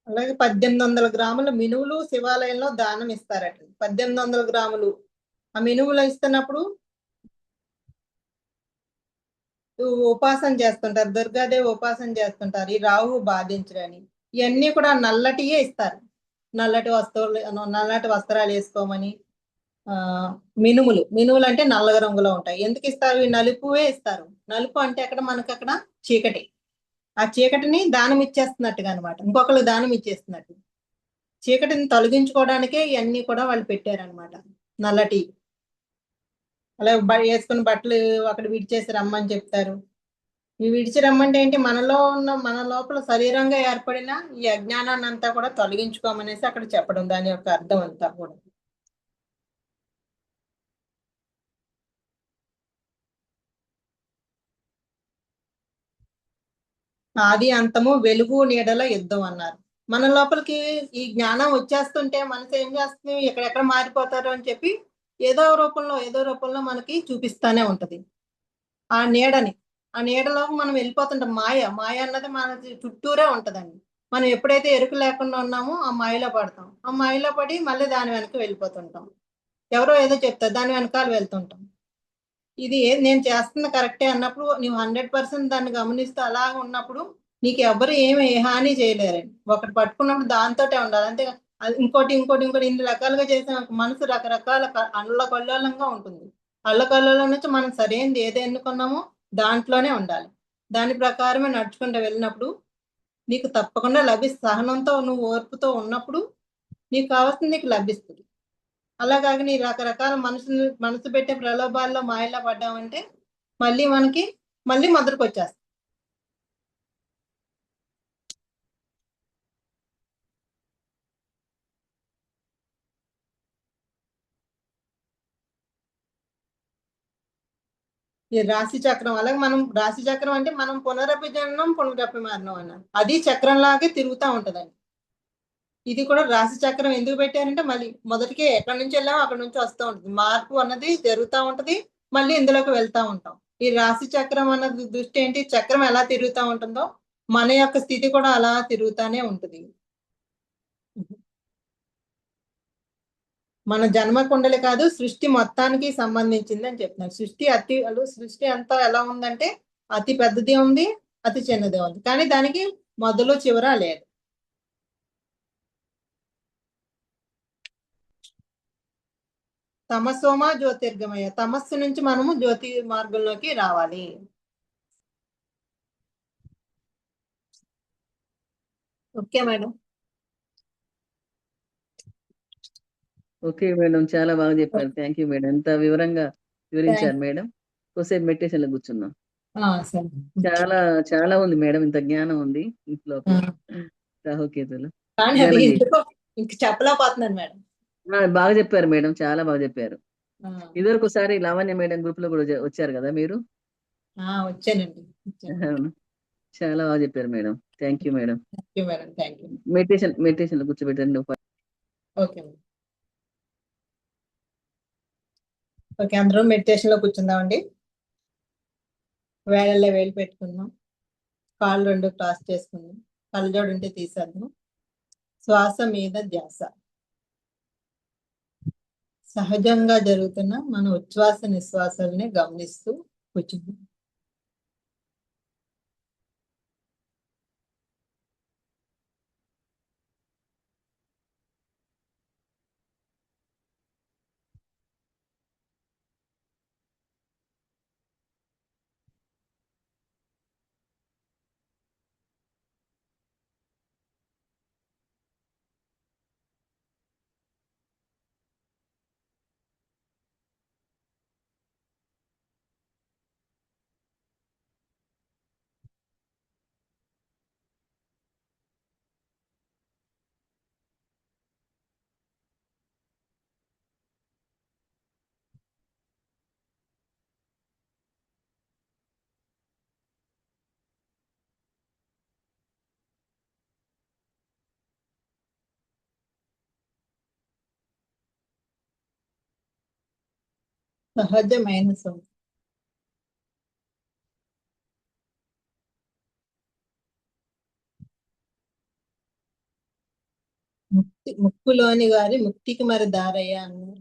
అలాగే 1800 గ్రాముల మినువులు శివాలయంలో దానం ఇస్తారట. 1800 గ్రాములు ఆ మినువులు ఇస్తున్నప్పుడు ఉపాసన చేస్తుంటారు, దుర్గాదేవి ఉపాసన చేస్తుంటారు, ఈ రాహు బాధించడని. ఇవన్నీ కూడా నల్లటియే ఇస్తారు. నల్లటి వస్త్రాలు వేసుకోమని. మినుములు అంటే నల్ల రంగులో ఉంటాయి. ఎందుకు ఇస్తారు, నలుపువే ఇస్తారు. నలుపు అంటే అక్కడ మనకి అక్కడ చీకటి, ఆ చీకటిని దానం ఇచ్చేస్తున్నట్టుగా అనమాట, ఇంకొకరు దానం ఇచ్చేస్తున్నట్టు. చీకటిని తొలగించుకోవడానికే ఇవన్నీ కూడా వాళ్ళు పెట్టారనమాట, నల్లటి. అలా వేసుకుని బట్టలు అక్కడ విడిచేసి రమ్మని చెప్తారు. ఈ విడిచి రమ్మంటే ఏంటి, మనలో ఉన్న మన లోపల శరీరంగా ఏర్పడిన ఈ అజ్ఞానాన్ని అంతా కూడా తొలగించుకోమనేసి అక్కడ చెప్పడం, దాని యొక్క అర్థం అంతా కూడా. ఆది అంతము వెలుగు నీడల యుద్ధం అన్నారు. మన లోపలికి ఈ జ్ఞానం వచ్చేస్తుంటే మనసు ఏం చేస్తుంది, ఎక్కడెక్కడ మారిపోతారు అని చెప్పి ఏదో రూపంలో మనకి చూపిస్తానే ఉంటది ఆ నీడని. ఆ నీడలోకి మనం వెళ్ళిపోతుంటాం. మాయ అన్నది మన చుట్టూరే ఉంటదండి. మనం ఎప్పుడైతే ఎరుక లేకుండా ఉన్నామో ఆ మాయలో పడతాం. ఆ మాయలో పడి మళ్ళీ దాని వెనక వెళ్ళిపోతుంటాం. ఎవరో ఏదో చెప్తారు, దాని వెనకాల వెళ్తుంటాం. ఇది నేను చేస్తున్న కరెక్టే అన్నప్పుడు నువ్వు 100% దాన్ని గమనిస్తూ అలా ఉన్నప్పుడు నీకు ఎవరు ఏమి హాని చేయలేరండి. ఒకటి పట్టుకున్నప్పుడు దాంతోటే ఉండాలి అంతే. ఇంకోటి ఇన్ని రకాలుగా చేసిన మనసు రకరకాల అల్లకల్లోలంగా ఉంటుంది. అల్లకల్లోలం నుంచి మనం సరైనది ఏది ఎన్నుకున్నామో దాంట్లోనే ఉండాలి. దాని ప్రకారమే నడుచుకుంటూ వెళ్ళినప్పుడు నీకు తప్పకుండా సహనంతో నువ్వు ఓర్పుతో ఉన్నప్పుడు నీకు కావాల్సింది నీకు లభిస్తుంది. అలాగే నీ రకరకాల మనసు పెట్టే ప్రలోభాల్లో మాయలో పడ్డామంటే మళ్ళీ మొదలుకు వచ్చేస్తాం. ఈ రాశి చక్రం అలాగే రాశి చక్రం అంటే మనం పునరపి జననం పునరపి మరణం అన్నారు. అది చక్రం లాగే తిరుగుతూ ఉంటదండి. ఇది కూడా రాశి చక్రం ఎందుకు పెట్టారంటే మళ్ళీ మొదటికే ఎక్కడి నుంచి వెళ్ళామో అక్కడి నుంచి వస్తూ ఉంటుంది. మార్పు అన్నది జరుగుతూ ఉంటది, మళ్ళీ ఇందులోకి వెళ్తా ఉంటాం. ఈ రాశి చక్రం అన్నది దృష్టి ఏంటి, చక్రం ఎలా తిరుగుతూ ఉంటుందో మన యొక్క స్థితి కూడా అలా తిరుగుతానే ఉంటుంది. మన జన్మ కుండలి కాదు, సృష్టి మొత్తానికి సంబంధించింది అని చెప్తున్నారు. సృష్టి అంతా ఎలా ఉందంటే అతి పెద్దది ఉంది, అతి చిన్నది ఉంది, కానీ దానికి మొదలు చివర లేదు. తమసోమ జ్యోతిర్గమయ, తమస్సు నుంచి మనము జ్యోతి మార్గంలోకి రావాలి. Okay madam. ఓకే మేడం, చాలా బాగా చెప్పారు. థ్యాంక్ యూ మేడం, ఎంత వివరంగా వివరించారు మేడం. కొద్దిసేపు మెడిటేషన్ లో కూర్చున్నాం. సరే. చాలా చాలా ఉంది మేడం, ఇంత జ్ఞానం ఉంది ఇంట్లో రాహుకేతులు. కానీ అది ధ్యానం చేసి ఎందుకో ఇంక చెప్పలేకపోతున్నాను మేడం. బాగా చెప్పారు మేడం, చాలా బాగా చెప్పారు. ఇదివరకు ఒకసారి లావణ్య మేడం గ్రూప్ లో కూడా వచ్చారు కదా మీరు? వచ్చానండి. అవును, చాలా బాగా చెప్పారు madam. Thank you madam. Thank you madam. Thank you. Meditation లో కూర్చోబెట్టండి. ఓకే ఓకే, అందరం మెడిటేషన్ లో కూర్చుందామండి. వేళల్లో వేలు పెట్టుకుందాం, కాళ్ళు రెండు క్రాస్ చేసుకుందాం, కళ్ళజోడు ఉంటే తీసేద్దాం. శ్వాస మీద ధ్యాస. సహజంగా జరుగుతున్న మన ఉచ్ఛ్వాస నిశ్వాసాలని గమనిస్తూ కూర్చుందాం. సహజమైన శ్వాస. ముక్కులోని గారి ముక్తికి మరి దారయ్య అన్నారు.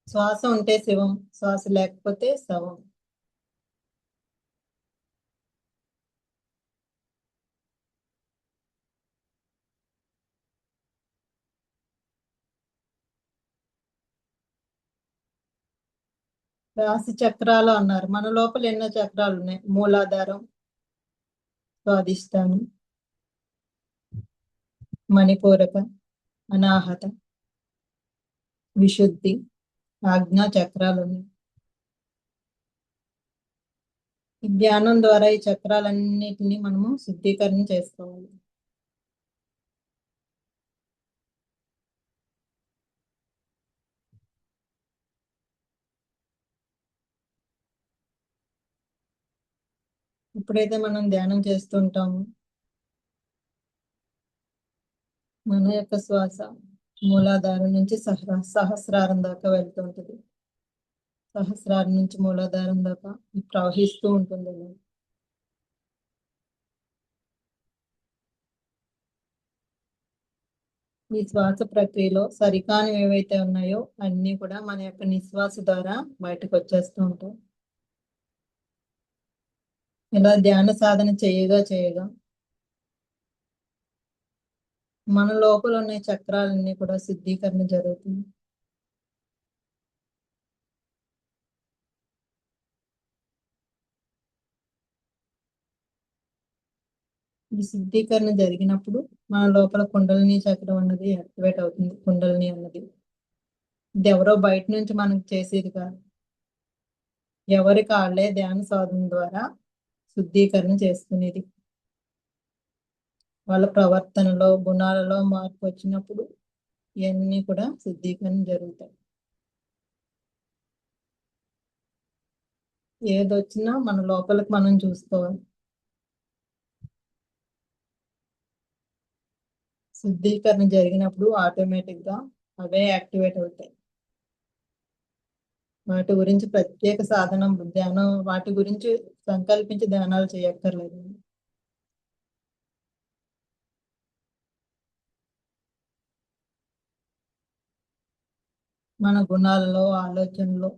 శ్వాస ఉంటే శివం, శ్వాస లేకపోతే శవం. రాశి చక్రాలు అన్నారు. మన లోపల ఎన్నో చక్రాలు ఉన్నాయి. మూలాధారం, స్వాదిష్టానం, మణిపూరక, అనాహత, విశుద్ధి, ఆజ్ఞా చక్రాలు ఉన్నాయి. ఈ ధ్యానం ద్వారా ఈ చక్రాలన్నిటిని మనము శుద్ధీకరణ చేసుకోవాలి. ఎప్పుడైతే మనం ధ్యానం చేస్తుంటామో మన యొక్క శ్వాస మూలాధారం నుంచి సహస్రారం దాకా వెళ్తుంటుంది. సహస్రారం నుంచి మూలాధారం దాకా ప్రవహిస్తూ ఉంటుంది. ఈ శ్వాస ప్రక్రియలో సరికాని ఏవైతే ఉన్నాయో అన్ని కూడా మన యొక్క నిశ్వాస ద్వారా బయటకు వచ్చేస్తూ ఉంటాయి. ఇలా ధ్యాన సాధన చేయగా మన లోపల ఉన్న చక్రాలన్నీ కూడా శుద్ధీకరణ జరుగుతుంది. ఈ శుద్ధీకరణ జరిగినప్పుడు మన లోపల కుండలిని చక్రం అన్నది యాక్టివేట్ అవుతుంది. కుండలిని అన్నది ఇది ఎవరో బయట నుంచి మనకు చేసేది కాదు. ఎవరి కాళ్ళే ధ్యాన సాధన ద్వారా శుద్ధీకరణ చేసుకునేది. వాళ్ళ ప్రవర్తనలో గుణాలలో మార్పు వచ్చినప్పుడు ఇవన్నీ కూడా శుద్ధీకరణ జరుగుతాయి. ఏదొచ్చినా మన లోపలికి మనం చూసుకోవాలి. శుద్ధీకరణ జరిగినప్పుడు ఆటోమేటిక్ గా అవే యాక్టివేట్ అవుతాయి. వాటి గురించి ప్రత్యేక సాధన ధ్యానం వాటి గురించి సంకల్పించి ధ్యానాలు చేయక్కర్లేదు. మన గుణాలలో ఆలోచనలో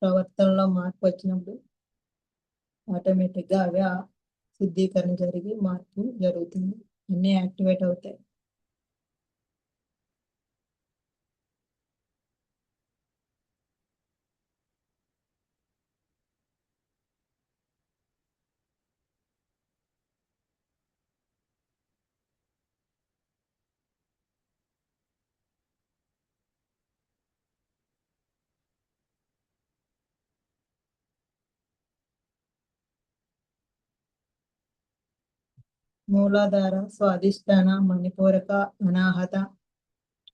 ప్రవర్తనలో మార్పు వచ్చినప్పుడు ఆటోమేటిక్ గా అవే శుద్ధీకరణ జరిగి మార్పు జరుగుతుంది. అన్ని యాక్టివేట్ అవుతాయి. మూలాధార, స్వాదిష్టాన, మణిపూరక, అనాహత,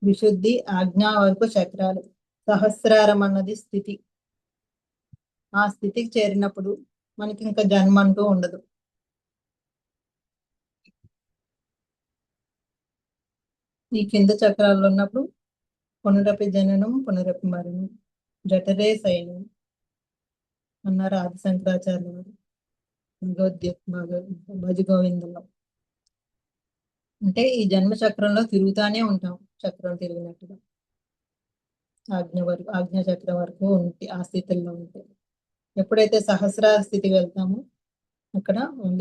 విశుద్ధి, ఆజ్ఞా వరకు చక్రాలు. సహస్రారం అన్నది స్థితి. ఆ స్థితికి చేరినప్పుడు మనకి ఇంకా జన్మ అంటూ ఉండదు. ఈ కింద చక్రాల్లో ఉన్నప్పుడు పునరపి జననం, పునరపి మరణం, జఠరే సైన్యం అన్నారు ఆది శంకరాచార్య గారు భజ గోవిందంలో. అంటే ఈ జన్మ చక్రంలో తిరుగుతానే ఉంటాం. చక్రం తిరిగినట్టుగా ఆజ్ఞా చక్రం వరకు ఉంటే ఆ స్థితిలో ఉంటే ఎప్పుడైతే సహస్రార స్థితికి వెళ్తామో అక్కడ